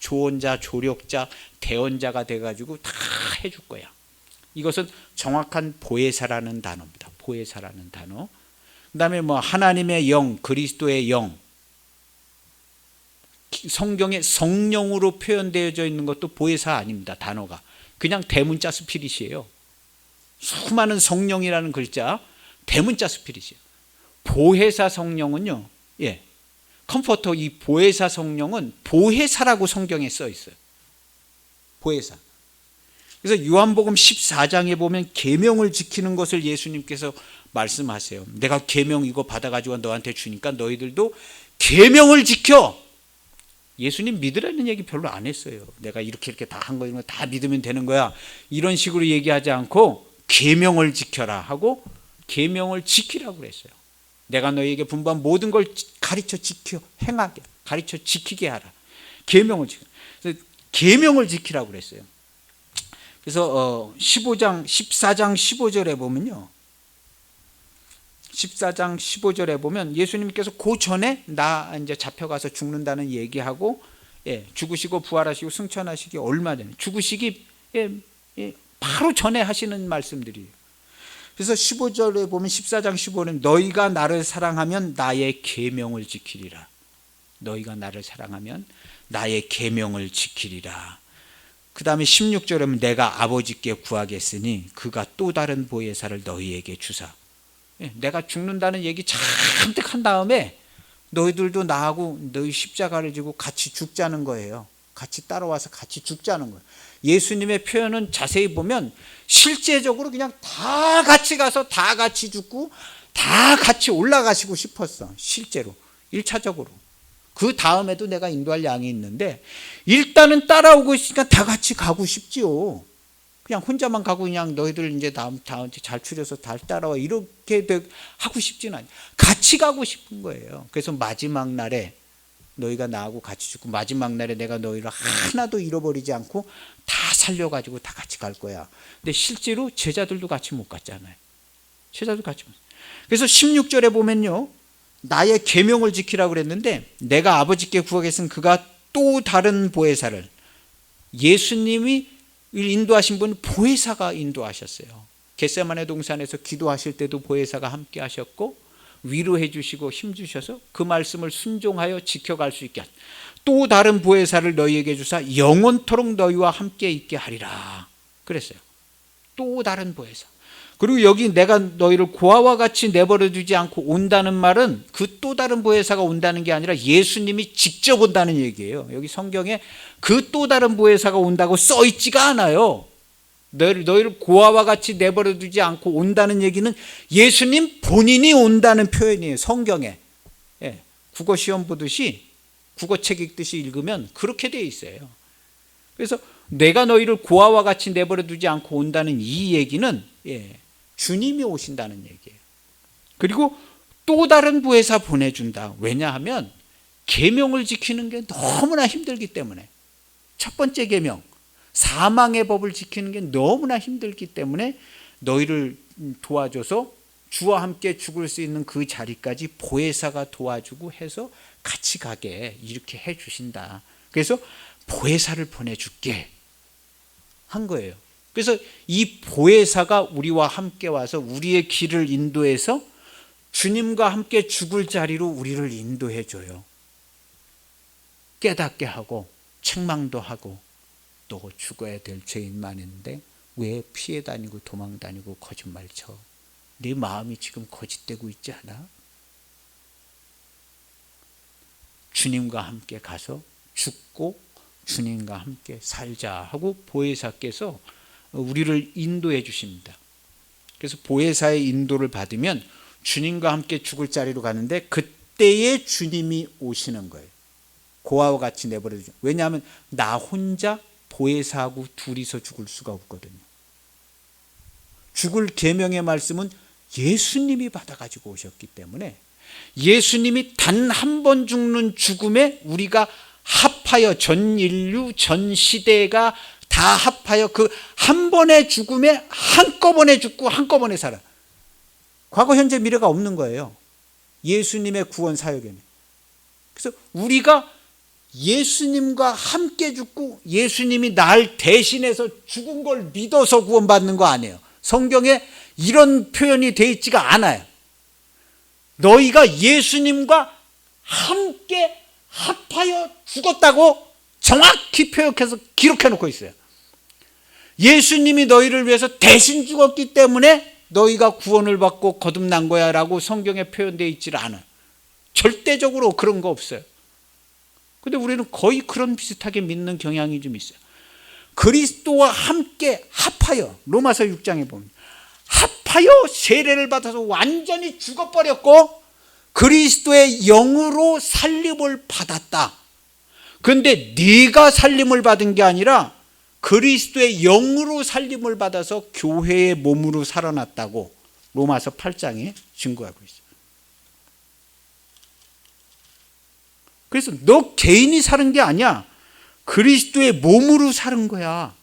조언자, 조력자, 대언자가 돼가지고 다 해줄 거야. 이것은 정확한 보혜사라는 단어입니다. 보혜사라는 단어. 그 다음에 하나님의 영, 그리스도의 영. 성경에 성령으로 표현되어져 있는 것도 보혜사 아닙니다. 단어가 그냥 대문자 스피릿이에요. 수많은 성령이라는 글자 대문자 스피릿이에요. 보혜사 성령은요, 컴포터, 이 보혜사 성령은 보혜사라고 성경에 써 있어요. 보혜사. 그래서 요한복음 14장에 보면 계명을 지키는 것을 예수님께서 말씀하세요. 내가 계명 이거 받아가지고 너한테 주니까 너희들도 계명을 지켜. 예수님 믿으라는 얘기 별로 안 했어요. 내가 이렇게 다 한 거 이런 거 다 믿으면 되는 거야, 이런 식으로 얘기하지 않고 계명을 지켜라 하고 계명을 지키라고 그랬어요. 내가 너희에게 분부한 모든 걸 가르쳐 지켜 행하게, 가르쳐 지키게 하라. 계명을 지켜. 그래서 계명을 지키라고 그랬어요. 그래서 14장 15절에 보면요, 14장 15절에 보면 예수님께서 그 전에 나 이제 잡혀가서 죽는다는 얘기하고, 죽으시고 부활하시고 승천하시기 얼마 전에, 죽으시기 바로 전에 하시는 말씀들이에요. 그래서 15절에 보면 14장 15절에 너희가 나를 사랑하면 나의 계명을 지키리라. 너희가 나를 사랑하면 나의 계명을 지키리라. 그 다음에 16절에 보면 내가 아버지께 구하겠으니 그가 또 다른 보혜사를 너희에게 주사. 내가 죽는다는 얘기 잔뜩 한 다음에 너희들도 나하고 너희 십자가를 지고 같이 죽자는 거예요. 같이 따라와서 같이 죽자는 거예요. 예수님의 표현은 자세히 보면 실제적으로 그냥 다 같이 가서 다 같이 죽고 다 같이 올라가시고 싶었어. 실제로 1차적으로. 그 다음에도 내가 인도할 양이 있는데 일단은 따라오고 있으니까 다 같이 가고 싶지요. 그냥 혼자만 가고 그냥 너희들 이제 다음 잘 추려서 잘 따라와 이렇게 하고 싶지는 않아요. 같이 가고 싶은 거예요. 그래서 마지막 날에 너희가 나하고 같이 죽고 마지막 날에 내가 너희를 하나도 잃어버리지 않고 다 살려가지고 다 같이 갈 거야. 근데 실제로 제자들도 같이 못 갔잖아요. 제자도 같이 못. 그래서 16절에 보면요, 나의 계명을 지키라고 그랬는데 내가 아버지께 구하겠으면 그가 또 다른 보혜사를, 예수님이 인도하신 분 보혜사가 인도하셨어요. 겟세마네 동산에서 기도하실 때도 보혜사가 함께 하셨고 위로해 주시고 힘 주셔서 그 말씀을 순종하여 지켜갈 수 있게 또 다른 보혜사를 너희에게 주사 영원토록 너희와 함께 있게 하리라 그랬어요. 또 다른 보혜사. 그리고 여기 내가 너희를 고아와 같이 내버려 두지 않고 온다는 말은 그 또 다른 보혜사가 온다는 게 아니라 예수님이 직접 온다는 얘기예요. 여기 성경에 그 또 다른 보혜사가 온다고 써 있지가 않아요. 너희를 고아와 같이 내버려 두지 않고 온다는 얘기는 예수님 본인이 온다는 표현이에요. 성경에. 국어 시험 보듯이 국어책 읽듯이 읽으면 그렇게 되어 있어요. 그래서 내가 너희를 고아와 같이 내버려 두지 않고 온다는 이 얘기는 주님이 오신다는 얘기예요. 그리고 또 다른 보혜사 보내준다. 왜냐하면 계명을 지키는 게 너무나 힘들기 때문에, 첫 번째 계명 사망의 법을 지키는 게 너무나 힘들기 때문에 너희를 도와줘서 주와 함께 죽을 수 있는 그 자리까지 보혜사가 도와주고 해서 같이 가게 이렇게 해 주신다. 그래서 보혜사를 보내줄게 한 거예요. 그래서 이 보혜사가 우리와 함께 와서 우리의 길을 인도해서 주님과 함께 죽을 자리로 우리를 인도해 줘요. 깨닫게 하고 책망도 하고 또 죽어야 될 죄인만인데 왜 피해 다니고 도망 다니고 거짓말 쳐? 네 마음이 지금 거짓되고 있지 않아? 주님과 함께 가서 죽고 주님과 함께 살자 하고 보혜사께서 우리를 인도해 주십니다. 그래서 보혜사의 인도를 받으면 주님과 함께 죽을 자리로 가는데 그때에 주님이 오시는 거예요. 고아와 같이 내버려 두죠. 왜냐하면 나 혼자 보혜사하고 둘이서 죽을 수가 없거든요. 죽을 계명의 말씀은 예수님이 받아가지고 오셨기 때문에 예수님이 단 한 번 죽는 죽음에 우리가 합하여 전 인류 전 시대가 다 합하여 그 한 번의 죽음에 한꺼번에 죽고 한꺼번에 살아. 과거 현재 미래가 없는 거예요. 예수님의 구원 사역에는. 그래서 우리가 예수님과 함께 죽고 예수님이 날 대신해서 죽은 걸 믿어서 구원받는 거 아니에요. 성경에 이런 표현이 되어 있지가 않아요. 너희가 예수님과 함께 합하여 죽었다고 정확히 표현해서 기록해 놓고 있어요. 예수님이 너희를 위해서 대신 죽었기 때문에 너희가 구원을 받고 거듭난 거야 라고 성경에 표현되어 있지 않아요. 절대적으로 그런 거 없어요. 근데 우리는 거의 그런 비슷하게 믿는 경향이 좀 있어요. 그리스도와 함께 합하여, 로마서 6장에 보면 합하여 세례를 받아서 완전히 죽어버렸고 그리스도의 영으로 살림을 받았다. 그런데 네가 살림을 받은 게 아니라 그리스도의 영으로 살림을 받아서 교회의 몸으로 살아났다고 로마서 8장에 증거하고 있어요. 그래서 너 개인이 사는 게 아니야. 그리스도의 몸으로 사는 거야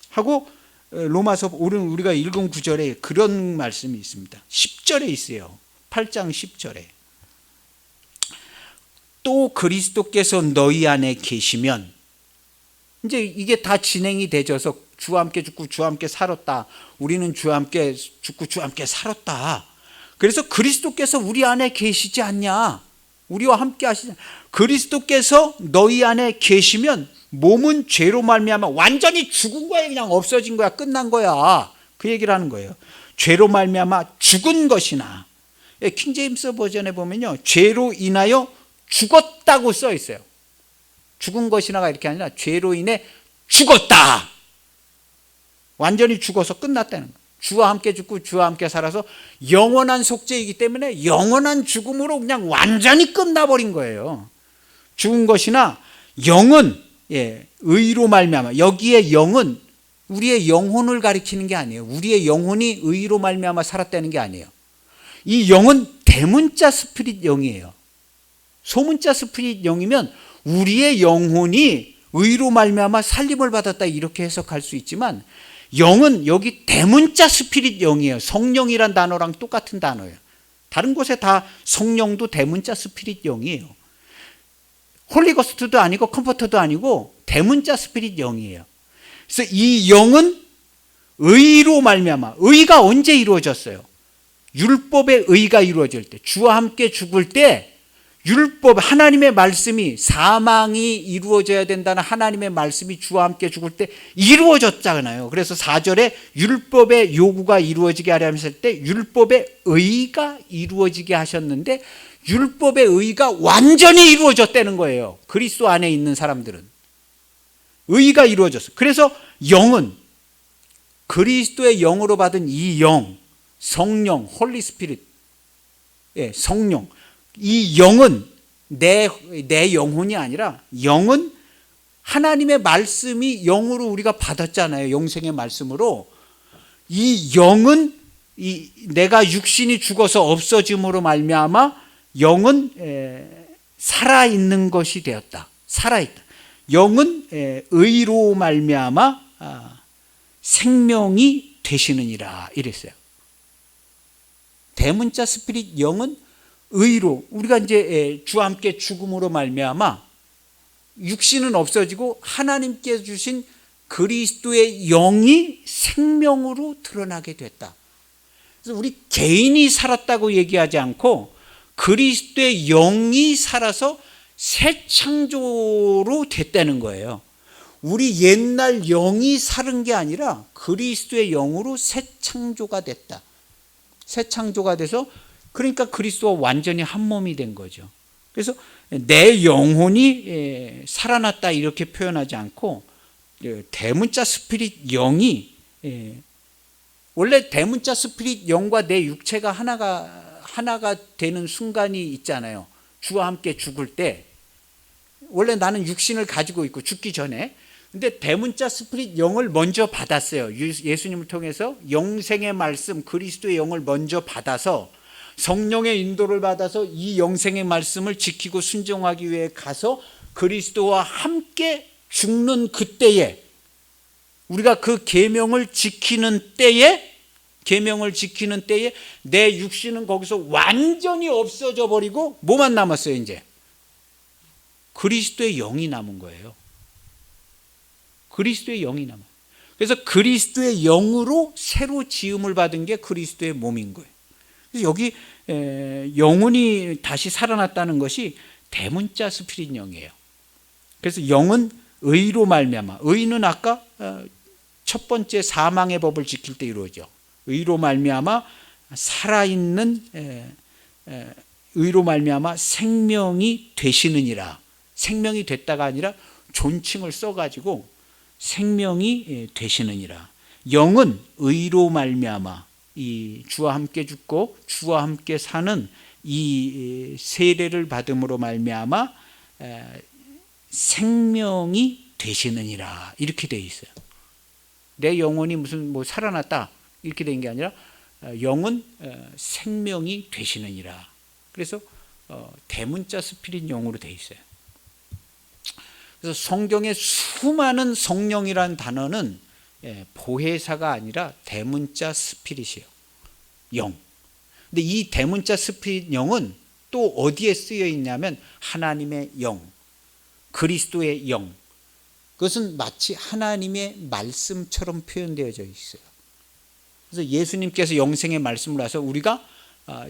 하고 로마서 오늘 우리가 읽은 구절에 그런 말씀이 있습니다. 10절에 있어요. 8장 10절에. 또 그리스도께서 너희 안에 계시면, 이제 이게 다 진행이 되져서 주와 함께 죽고 주와 함께 살았다. 우리는 주와 함께 죽고 주와 함께 살았다. 그래서 그리스도께서 우리 안에 계시지 않냐? 우리와 함께 하시지. 그리스도께서 너희 안에 계시면 몸은 죄로 말미암아 완전히 죽은 거야. 그냥 없어진 거야. 끝난 거야. 그 얘기를 하는 거예요. 죄로 말미암아 죽은 것이나, 킹제임스 버전에 보면요, 죄로 인하여 죽었다고 써 있어요. 죽은 것이나가 이렇게 아니라 죄로 인해 죽었다. 완전히 죽어서 끝났다는 거예요. 주와 함께 죽고 주와 함께 살아서 영원한 속죄이기 때문에 영원한 죽음으로 그냥 완전히 끝나버린 거예요. 죽은 것이나 영은, 의로 말미암아, 여기에 영은 우리의 영혼을 가리키는 게 아니에요. 우리의 영혼이 의로 말미암아 살았다는 게 아니에요. 이 영은 대문자 스피릿 영이에요. 소문자 스피릿 영이면 우리의 영혼이 의로 말미암아 살림을 받았다 이렇게 해석할 수 있지만, 영은 여기 대문자 스피릿 영이에요. 성령이란 단어랑 똑같은 단어예요. 다른 곳에 다 성령도 대문자 스피릿 영이에요. 홀리고스트도 아니고 컴포터도 아니고 대문자 스피릿 영이에요. 그래서 이 영은 의로 말미암아, 의가 언제 이루어졌어요? 율법의 의가 이루어질 때, 주와 함께 죽을 때 율법, 하나님의 말씀이, 사망이 이루어져야 된다는 하나님의 말씀이 주와 함께 죽을 때 이루어졌잖아요. 그래서 4절에 율법의 요구가 이루어지게 하려 하셨을 때 율법의 의가 이루어지게 하셨는데, 율법의 의가 완전히 이루어졌다는 거예요. 그리스도 안에 있는 사람들은 의가 이루어졌어요. 그래서 영은 그리스도의 영으로 받은 이 영, 성령, 홀리 스피릿, 성령, 이 영은 내 영혼이 아니라, 영은 하나님의 말씀이 영으로 우리가 받았잖아요. 영생의 말씀으로. 이 영은 내가 육신이 죽어서 없어짐으로 말미암아 영은 살아있는 것이 되었다. 살아있다. 영은 의로 말미암아 생명이 되시느니라 이랬어요. 대문자 스피릿 영은 의로, 우리가 이제 주와 함께 죽음으로 말미암아 육신은 없어지고 하나님께 주신 그리스도의 영이 생명으로 드러나게 됐다. 그래서 우리 개인이 살았다고 얘기하지 않고 그리스도의 영이 살아서 새 창조로 됐다는 거예요. 우리 옛날 영이 살은 게 아니라 그리스도의 영으로 새 창조가 됐다. 새 창조가 돼서, 그러니까 그리스도와 완전히 한 몸이 된 거죠. 그래서 내 영혼이 살아났다 이렇게 표현하지 않고, 대문자 스피릿 영이, 원래 대문자 스피릿 영과 내 육체가 하나가 되는 순간이 있잖아요. 주와 함께 죽을 때 원래 나는 육신을 가지고 있고 죽기 전에, 근데 대문자 스피릿 영을 먼저 받았어요. 예수님을 통해서 영생의 말씀, 그리스도의 영을 먼저 받아서 성령의 인도를 받아서 이 영생의 말씀을 지키고 순종하기 위해 가서 그리스도와 함께 죽는 그때에, 우리가 그 계명을 지키는 때에 내 육신은 거기서 완전히 없어져 버리고 뭐만 남았어요? 이제 그리스도의 영이 남은 거예요. 그리스도의 영이 남아요. 그래서 그리스도의 영으로 새로 지음을 받은 게 그리스도의 몸인 거예요. 그래서 여기 영혼이 다시 살아났다는 것이 대문자 스피릿 영이에요. 그래서 영은 의로 말미암아, 의는 아까 첫 번째 사망의 법을 지킬 때 이루어져. 의로 말미암아 살아있는 의로 말미암아 생명이 되시느니라. 생명이 됐다가 아니라 존칭을 써가지고 생명이 되시느니라. 영은 의로 말미암아 이 주와 함께 죽고 주와 함께 사는 이 세례를 받음으로 말미암아 생명이 되시느니라. 이렇게 돼 있어요. 내 영혼이 무슨 뭐 살아났다 이렇게 된 게 아니라 영은 생명이 되시느니라. 그래서 대문자 스피릿 영으로 돼 있어요. 그래서 성경의 수많은 성령이라는 단어는 보혜사가 아니라 대문자 스피릿이에요. 영. 근데 이 대문자 스피릿 영은 또 어디에 쓰여 있냐면 하나님의 영, 그리스도의 영. 그것은 마치 하나님의 말씀처럼 표현되어져 있어요. 그래서 예수님께서 영생의 말씀을 하셔서 우리가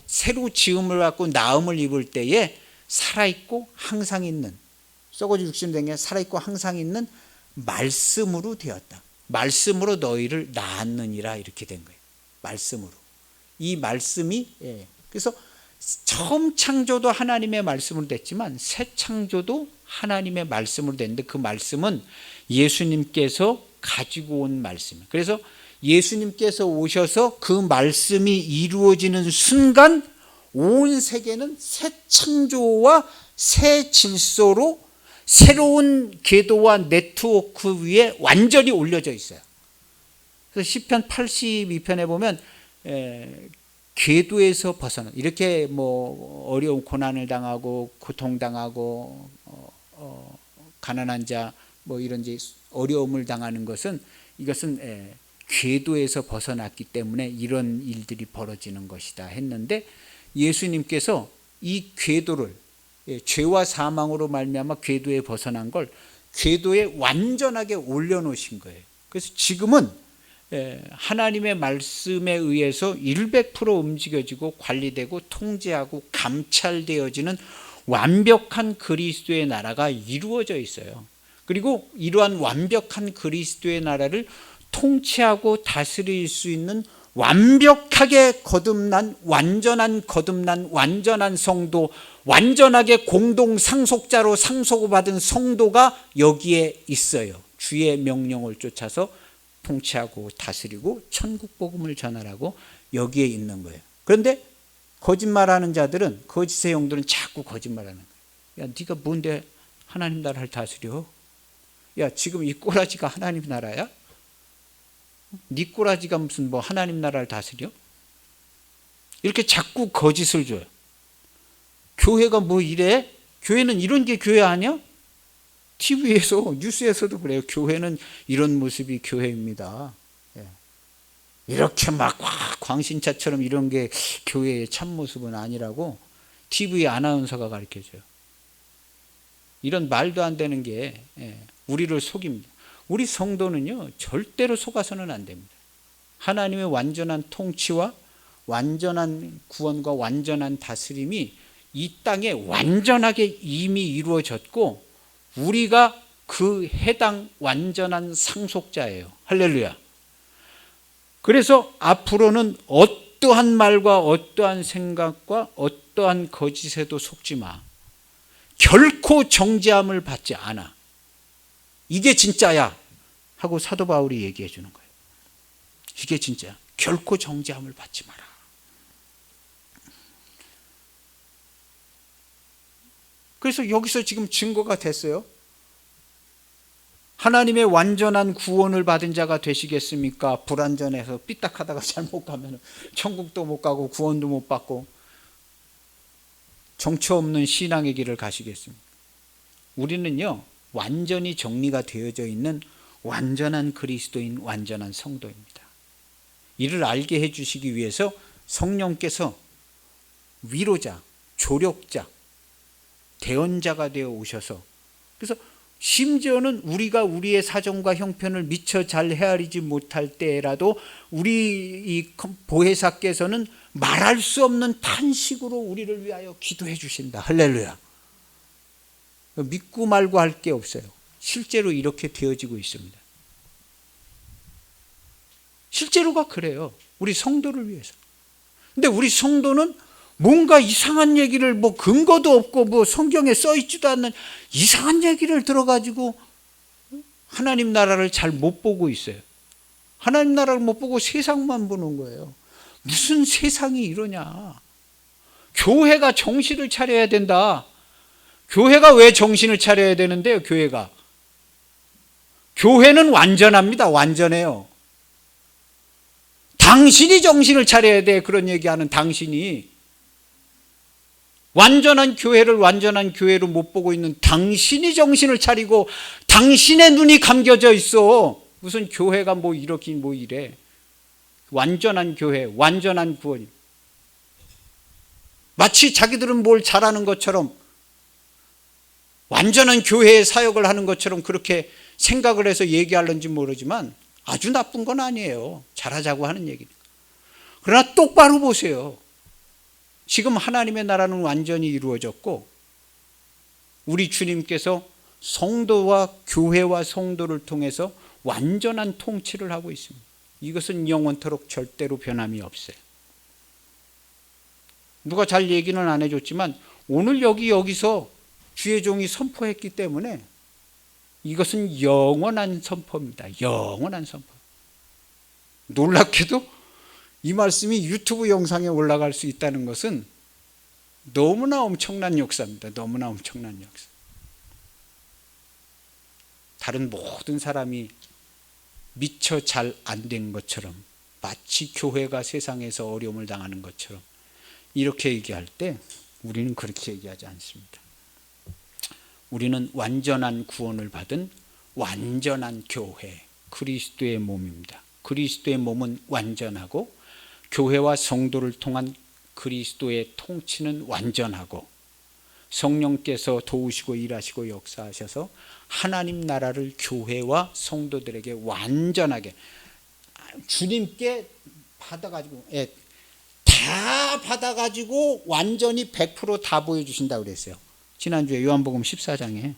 새로 지음을 받고 나음을 입을 때에 살아있고 항상 있는, 썩어지 육신된 게 살아있고 항상 있는 말씀으로 되었다. 말씀으로 너희를 낳았느니라 이렇게 된 거예요. 말씀으로. 이 말씀이 그래서 처음 창조도 하나님의 말씀으로 됐지만 새 창조도 하나님의 말씀으로 됐는데 그 말씀은 예수님께서 가지고 온 말씀이에요. 그래서 예수님께서 오셔서 그 말씀이 이루어지는 순간 온 세계는 새 창조와 새 질서로 새로운 궤도와 네트워크 위에 완전히 올려져 있어요. 그래서 시편 82편에 보면 궤도에서 벗어나 이렇게 뭐 어려운 고난을 당하고 고통당하고 가난한 자 뭐 이런 어려움을 당하는 것은 이것은 궤도에서 벗어났기 때문에 이런 일들이 벌어지는 것이다 했는데 예수님께서 이 궤도를 죄와 사망으로 말미암아 궤도에 벗어난 걸 궤도에 완전하게 올려놓으신 거예요. 그래서 지금은 하나님의 말씀에 의해서 100% 움직여지고 관리되고 통제하고 감찰되어지는 완벽한 그리스도의 나라가 이루어져 있어요. 그리고 이러한 완벽한 그리스도의 나라를 통치하고 다스릴 수 있는 완벽하게 거듭난 완전한 성도, 완전하게 공동 상속자로 상속받은 성도가 여기에 있어요. 주의 명령을 쫓아서 통치하고 다스리고 천국 복음을 전하라고 여기에 있는 거예요. 그런데 거짓말하는 자들은, 거짓의 영들은 자꾸 거짓말하는 거예요. 야, 네가 뭔데 하나님 나라를 다스려? 야, 지금 이 꼬라지가 하나님 나라야? 네 꼬라지가 무슨 뭐 하나님 나라를 다스려? 이렇게 자꾸 거짓을 줘요. 교회가 뭐 이래? 교회는 이런 게 교회 아니야? TV에서 뉴스에서도 그래요. 교회는 이런 모습이 교회입니다. 이렇게 막 광신차처럼 이런 게 교회의 참모습은 아니라고 TV 아나운서가 가르쳐줘요. 이런 말도 안 되는 게 우리를 속입니다. 우리 성도는요 절대로 속아서는 안 됩니다. 하나님의 완전한 통치와 완전한 구원과 완전한 다스림이 이 땅에 완전하게 이미 이루어졌고 우리가 그 해당 완전한 상속자예요. 할렐루야. 그래서 앞으로는 어떠한 말과 어떠한 생각과 어떠한 거짓에도 속지 마. 결코 정죄함을 받지 않아. 이게 진짜야 하고 사도 바울이 얘기해 주는 거예요. 이게 진짜야. 결코 정죄함을 받지 마라. 그래서 여기서 지금 증거가 됐어요. 하나님의 완전한 구원을 받은 자가 되시겠습니까? 불완전해서 삐딱하다가 잘못 가면 천국도 못 가고 구원도 못 받고 정처 없는 신앙의 길을 가시겠습니까? 우리는요 완전히 정리가 되어져 있는 완전한 그리스도인 완전한 성도입니다. 이를 알게 해주시기 위해서 성령께서 위로자, 조력자, 대언자가 되어 오셔서 그래서 심지어는 우리가 우리의 사정과 형편을 미처 잘 헤아리지 못할 때라도 우리 이 보혜사께서는 말할 수 없는 탄식으로 우리를 위하여 기도해 주신다. 할렐루야. 믿고 말고 할 게 없어요. 실제로 이렇게 되어지고 있습니다. 실제로가 그래요. 우리 성도를 위해서. 근데 우리 성도는 뭔가 이상한 얘기를 뭐 근거도 없고 뭐 성경에 써 있지도 않는 이상한 얘기를 들어가지고 하나님 나라를 잘 못 보고 있어요. 하나님 나라를 못 보고 세상만 보는 거예요. 무슨 세상이 이러냐. 교회가 정신을 차려야 된다. 교회가 왜 정신을 차려야 되는데요? 교회는 완전합니다. 완전해요. 당신이 정신을 차려야 돼. 그런 얘기하는 당신이. 완전한 교회로 못 보고 있는 당신이 정신을 차리고 당신의 눈이 감겨져 있어. 무슨 교회가 뭐 이렇긴 뭐 이래. 완전한 교회, 완전한 구원. 마치 자기들은 뭘 잘하는 것처럼, 완전한 교회의 사역을 하는 것처럼 그렇게 생각을 해서 얘기하는지 모르지만 아주 나쁜 건 아니에요. 잘하자고 하는 얘기니까. 그러나 똑바로 보세요. 지금 하나님의 나라는 완전히 이루어졌고 우리 주님께서 성도와 교회와 성도를 통해서 완전한 통치를 하고 있습니다. 이것은 영원토록 절대로 변함이 없어요. 누가 잘 얘기는 안 해줬지만 오늘 여기서 주의 종이 선포했기 때문에 이것은 영원한 선포입니다. 영원한 선포. 놀랍게도 이 말씀이 유튜브 영상에 올라갈 수 있다는 것은 너무나 엄청난 역사입니다. 너무나 엄청난 역사. 다른 모든 사람이 미처 잘 안 된 것처럼, 마치 교회가 세상에서 어려움을 당하는 것처럼 이렇게 얘기할 때 우리는 그렇게 얘기하지 않습니다. 우리는 완전한 구원을 받은 완전한 교회, 그리스도의 몸입니다. 그리스도의 몸은 완전하고 교회와 성도를 통한 그리스도의 통치는 완전하고 성령께서 도우시고 일하시고 역사하셔서 하나님 나라를 교회와 성도들에게 완전하게 주님께 받아가지고 다 받아가지고 완전히 100% 다 보여주신다고 그랬어요. 지난주에 요한복음 14장에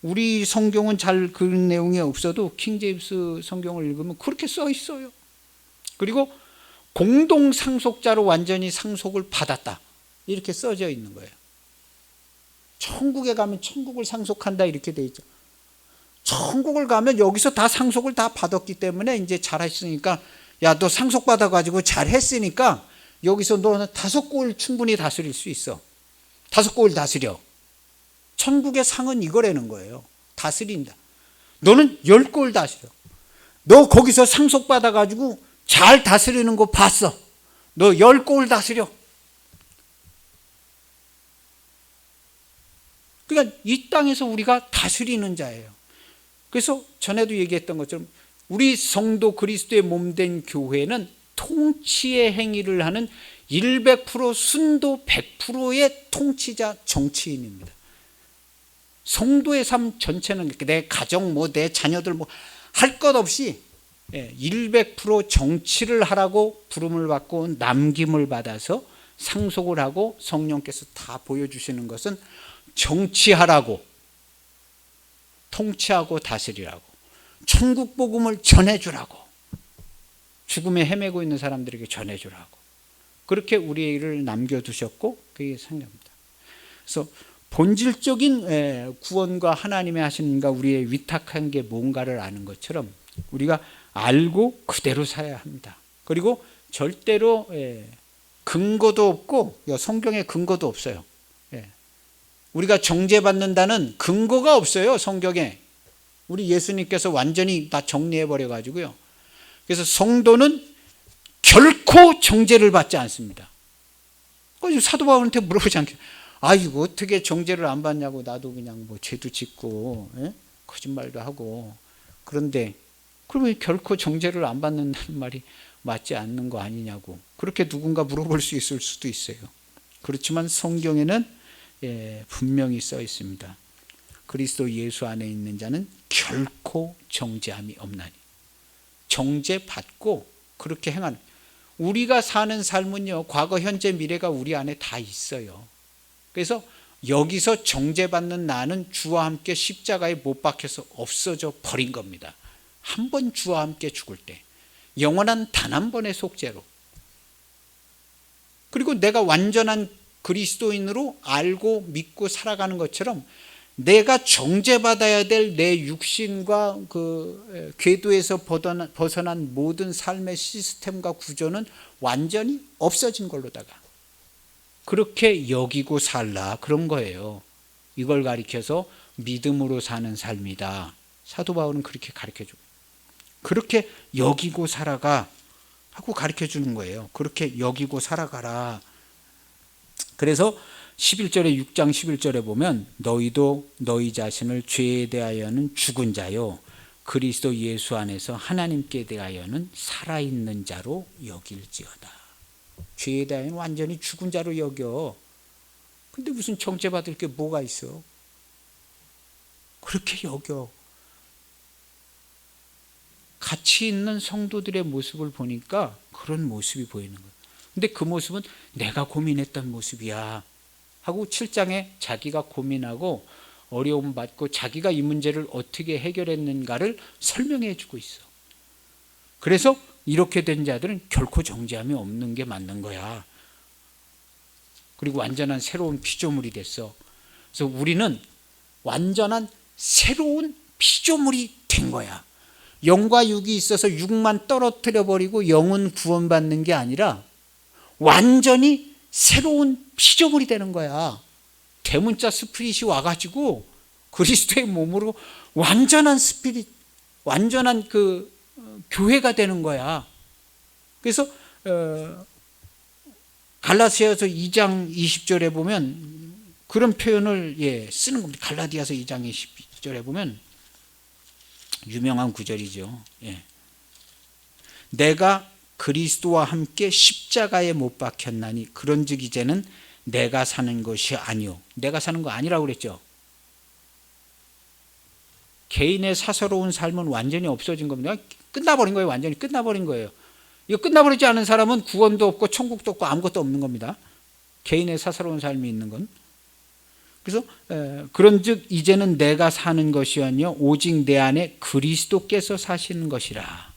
우리 성경은 잘 그런 내용이 없어도 킹제임스 성경을 읽으면 그렇게 써 있어요. 그리고 공동 상속자로 완전히 상속을 받았다 이렇게 써져 있는 거예요. 천국에 가면 천국을 상속한다 이렇게 돼 있죠. 천국을 가면 여기서 다 상속을 다 받았기 때문에 이제 잘했으니까 야, 너 상속받아가지고 잘했으니까 여기서 너는 5골 충분히 다스릴 수 있어. 5골 다스려. 천국의 상은 이거라는 거예요. 다스린다. 너는 10골 다스려. 너 거기서 상속받아가지고 잘 다스리는 거 봤어. 너 10골 다스려. 그러니까 이 땅에서 우리가 다스리는 자예요. 그래서 전에도 얘기했던 것처럼 우리 성도 그리스도의 몸된 교회는 통치의 행위를 하는 100% 순도 100%의 통치자 정치인입니다. 성도의 삶 전체는 내 가정 내 자녀들 할 것 없이 100% 정치를 하라고 부름을 받고 남김을 받아서 상속을 하고 성령께서 다 보여주시는 것은 정치하라고, 통치하고 다스리라고, 천국 복음을 전해주라고, 죽음에 헤매고 있는 사람들에게 전해주라고 그렇게 우리를 남겨두셨고 그게 생각합니다. 그래서 본질적인 구원과 하나님의 하시는가 우리의 위탁한 게 뭔가를 아는 것처럼 우리가 알고 그대로 살아야 합니다. 그리고 절대로 근거도 없고 성경에 근거도 없어요. 우리가 정죄받는다는 근거가 없어요. 성경에. 우리 예수님께서 완전히 다 정리해버려 가지고요. 그래서 성도는 결코 정죄를 받지 않습니다. 사도 바울한테 물어보지 않겠어요. 이거 어떻게 정죄를 안 받냐고. 나도 그냥 죄도 짓고 거짓말도 하고 그런데 그러면 결코 정죄를 안 받는다는 말이 맞지 않는 거 아니냐고 그렇게 누군가 물어볼 수 있을 수도 있어요. 그렇지만 성경에는 분명히 써 있습니다. 그리스도 예수 안에 있는 자는 결코 정죄함이 없나니. 정죄받고 그렇게 행하는, 우리가 사는 삶은요 과거 현재 미래가 우리 안에 다 있어요. 그래서 여기서 정죄받는 나는 주와 함께 십자가에 못 박혀서 없어져 버린 겁니다. 한 번 주와 함께 죽을 때 영원한 단 한 번의 속죄로, 그리고 내가 완전한 그리스도인으로 알고 믿고 살아가는 것처럼 내가 정죄받아야 될 내 육신과 그 궤도에서 벗어난 모든 삶의 시스템과 구조는 완전히 없어진 걸로다가 그렇게 여기고 살라, 그런 거예요. 이걸 가리켜서 믿음으로 사는 삶이다. 사도 바울은 그렇게 가르쳐주고, 그렇게 여기고 살아가 하고 가르쳐주는 거예요. 그렇게 여기고 살아가라. 그래서 11절에 6장 11절에 보면 너희도 너희 자신을 죄에 대하여는 죽은 자요 그리스도 예수 안에서 하나님께 대하여는 살아있는 자로 여길지어다. 죄에 대하여는 완전히 죽은 자로 여겨. 근데 무슨 정죄받을 게 뭐가 있어? 그렇게 여겨. 같이 있는 성도들의 모습을 보니까 그런 모습이 보이는 거예요. 근데 그 모습은 내가 고민했던 모습이야 하고 7장에 자기가 고민하고 어려움 받고 자기가 이 문제를 어떻게 해결했는가를 설명해 주고 있어. 그래서 이렇게 된 자들은 결코 정죄함이 없는 게 맞는 거야. 그리고 완전한 새로운 피조물이 됐어. 그래서 우리는 완전한 새로운 피조물이 된 거야. 영과 육이 있어서 육만 떨어뜨려 버리고 영은 구원받는 게 아니라 완전히 새로운 피조물이 되는 거야. 대문자 스피릿이 와가지고 그리스도의 몸으로 완전한 스피릿, 완전한 그 교회가 되는 거야. 그래서 갈라디아서 2장 20절에 보면 그런 표현을 쓰는 겁니다. 갈라디아서 2장 20절에 보면 유명한 구절이죠. 내가 그리스도와 함께 십자가에 못 박혔나니 그런즉 이제는 내가 사는 것이 아니요. 내가 사는 거 아니라고 그랬죠. 개인의 사사로운 삶은 완전히 없어진 겁니다. 끝나버린 거예요. 완전히 끝나버린 거예요. 이거 끝나버리지 않은 사람은 구원도 없고 천국도 없고 아무것도 없는 겁니다. 개인의 사사로운 삶이 있는 건. 그래서 그런즉 이제는 내가 사는 것이 아니요 오직 내 안에 그리스도께서 사시는 것이라.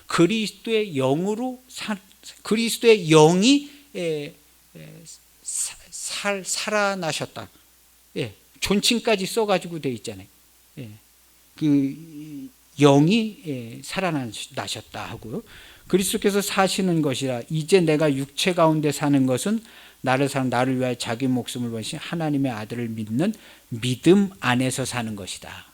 그리스도의 영으로 그리스도의 영이 살아나셨다. 존칭까지 써가지고 돼 있잖아요. 그 영이 살아나셨다 하고요. 그리스도께서 사시는 것이라. 이제 내가 육체 가운데 사는 것은 나를 위하여 자기 목숨을 버리신 하나님의 아들을 믿는 믿음 안에서 사는 것이다.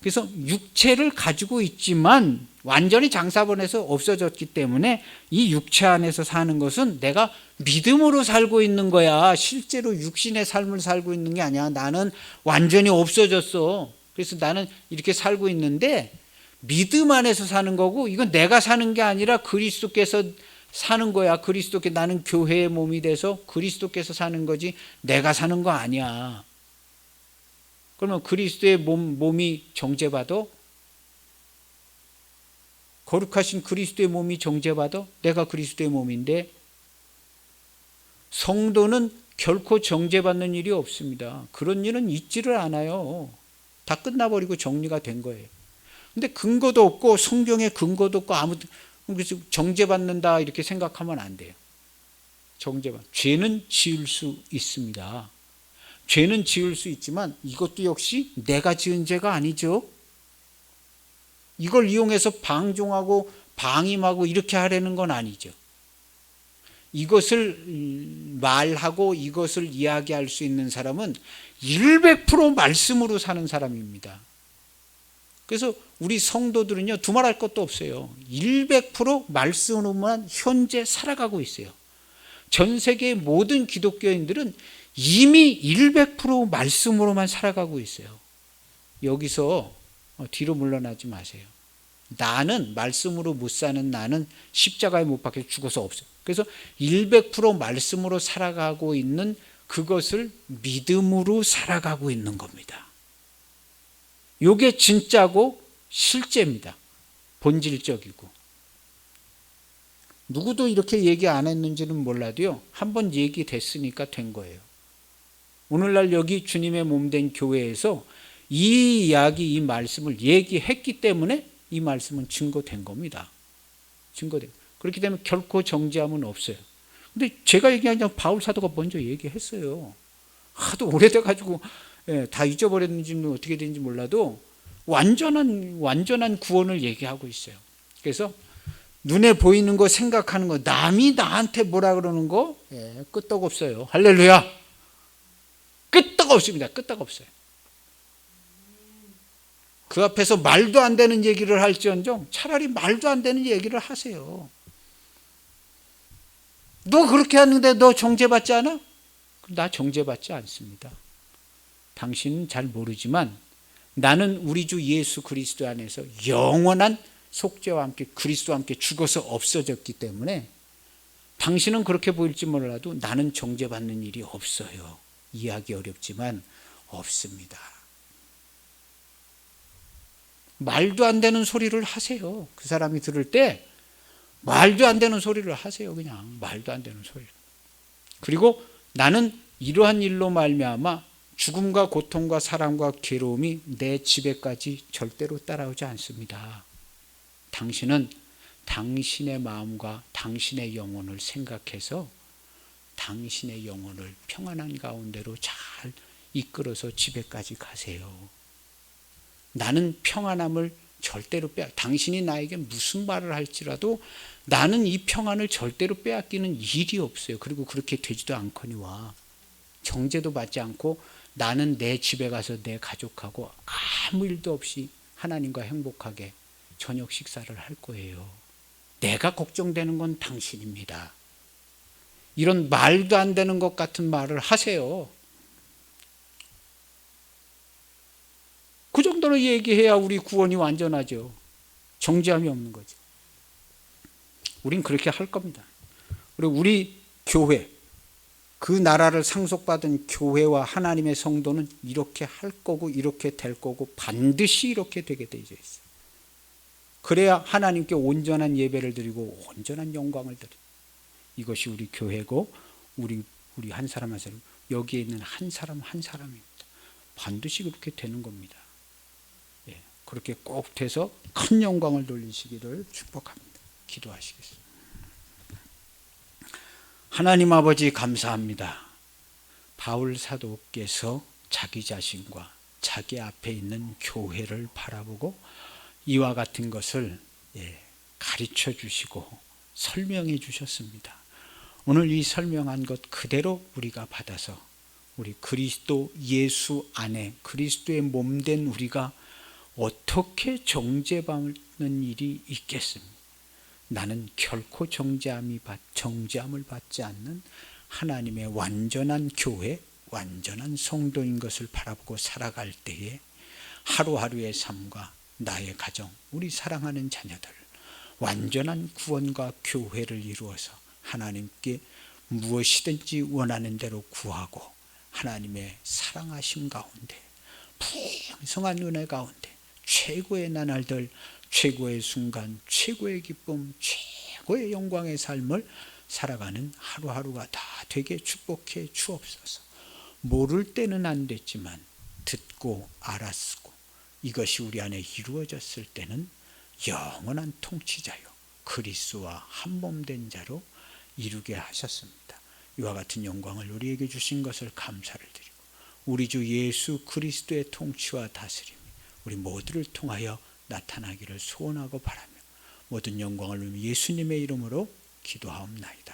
그래서 육체를 가지고 있지만 완전히 장사본에서 없어졌기 때문에 이 육체 안에서 사는 것은 내가 믿음으로 살고 있는 거야. 실제로 육신의 삶을 살고 있는 게 아니야. 나는 완전히 없어졌어. 그래서 나는 이렇게 살고 있는데 믿음 안에서 사는 거고, 이건 내가 사는 게 아니라 그리스도께서 사는 거야. 그리스도께, 나는 교회의 몸이 돼서 그리스도께서 사는 거지 내가 사는 거 아니야. 그러면 그리스도의 몸이 정죄받아? 거룩하신 그리스도의 몸이 정죄받아? 내가 그리스도의 몸인데. 성도는 결코 정죄받는 일이 없습니다. 그런 일은 있지를 않아요. 다 끝나버리고 정리가 된 거예요. 근데 근거도 없고 성경에 근거도 없고 아무튼 그래서 정죄받는다 이렇게 생각하면 안 돼요. 죄는 지을 수 있습니다. 죄는 지을 수 있지만 이것도 역시 내가 지은 죄가 아니죠. 이걸 이용해서 방종하고 방임하고 이렇게 하려는 건 아니죠. 이것을 말하고 이것을 이야기할 수 있는 사람은 100% 말씀으로 사는 사람입니다. 그래서 우리 성도들은요, 두말할 것도 없어요. 100% 말씀으로만 현재 살아가고 있어요. 전 세계의 모든 기독교인들은 이미 100% 말씀으로만 살아가고 있어요. 여기서 뒤로 물러나지 마세요. 나는 말씀으로 못 사는 나는 십자가에 못 박혀 죽어서 없어요. 그래서 100% 말씀으로 살아가고 있는 그것을 믿음으로 살아가고 있는 겁니다. 이게 진짜고 실제입니다. 본질적이고. 누구도 이렇게 얘기 안 했는지는 몰라도요, 한번 얘기됐으니까 된 거예요. 오늘날 여기 주님의 몸된 교회에서 이 이야기, 이 말씀을 얘기했기 때문에 이 말씀은 증거된 겁니다. 증거된. 그렇기 때문에 결코 정죄함은 없어요. 근데 제가 얘기한 게 바울 사도가 먼저 얘기했어요. 하도 오래돼가지고 다 잊어버렸는지 어떻게 되는지 몰라도 완전한 구원을 얘기하고 있어요. 그래서 눈에 보이는 거, 생각하는 거, 남이 나한테 뭐라 그러는 거 끄떡 없어요. 할렐루야. 끄떡 없습니다. 끄떡 없어요. 그 앞에서 말도 안 되는 얘기를 할지언정 차라리 말도 안 되는 얘기를 하세요. 너 그렇게 하는데 너 정죄받지 않아? 나 정죄받지 않습니다. 당신은 잘 모르지만 나는 우리 주 예수 그리스도 안에서 영원한 속죄와 함께 그리스도와 함께 죽어서 없어졌기 때문에 당신은 그렇게 보일지 몰라도 나는 정죄받는 일이 없어요. 이해하기 어렵지만 없습니다. 말도 안 되는 소리를 하세요. 그 사람이 들을 때 말도 안 되는 소리를 하세요. 그냥 말도 안 되는 소리를. 그리고 나는 이러한 일로 말미암아 죽음과 고통과 사랑과 괴로움이 내 집에까지 절대로 따라오지 않습니다. 당신은 당신의 마음과 당신의 영혼을 생각해서 당신의 영혼을 평안한 가운데로 잘 이끌어서 집에까지 가세요. 나는 평안함을 절대로 당신이 나에게 무슨 말을 할지라도 나는 이 평안을 절대로 빼앗기는 일이 없어요. 그리고 그렇게 되지도 않거니와 정죄도 받지 않고 나는 내 집에 가서 내 가족하고 아무 일도 없이 하나님과 행복하게 저녁 식사를 할 거예요. 내가 걱정되는 건 당신입니다. 이런 말도 안 되는 것 같은 말을 하세요. 그 정도로 얘기해야 우리 구원이 완전하죠. 정죄함이 없는 거죠. 우린 그렇게 할 겁니다. 그리고 우리 교회, 그 나라를 상속받은 교회와 하나님의 성도는 이렇게 할 거고 이렇게 될 거고 반드시 이렇게 되게 되어 있어요. 그래야 하나님께 온전한 예배를 드리고 온전한 영광을 드리고 이것이 우리 교회고 우리 한 사람 한 사람 여기에 있는 한 사람 한 사람입니다. 반드시 그렇게 되는 겁니다. 그렇게 꼭 돼서 큰 영광을 돌리시기를 축복합니다. 기도하시겠습니다. 하나님 아버지 감사합니다. 바울 사도께서 자기 자신과 자기 앞에 있는 교회를 바라보고 이와 같은 것을 가르쳐 주시고 설명해 주셨습니다. 오늘 이 설명한 것 그대로 우리가 받아서 우리 그리스도 예수 안에 그리스도의 몸된 우리가 어떻게 정죄받는 일이 있겠습니까? 나는 결코 정죄함을 받지 않는 하나님의 완전한 교회, 완전한 성도인 것을 바라보고 살아갈 때에 하루하루의 삶과 나의 가정, 우리 사랑하는 자녀들 완전한 구원과 교회를 이루어서 하나님께 무엇이든지 원하는 대로 구하고 하나님의 사랑하심 가운데 풍성한 은혜 가운데 최고의 나날들, 최고의 순간, 최고의 기쁨, 최고의 영광의 삶을 살아가는 하루하루가 다 되게 축복해 주옵소서. 모를 때는 안 됐지만 듣고 알았고 이것이 우리 안에 이루어졌을 때는 영원한 통치자요 그리스도와 한 몸 된 자로 이루게 하셨습니다. 이와 같은 영광을 우리에게 주신 것을 감사를 드리고 우리 주 예수 그리스도의 통치와 다스림이 우리 모두를 통하여 나타나기를 소원하고 바라며 모든 영광을 예수님의 이름으로 기도하옵나이다.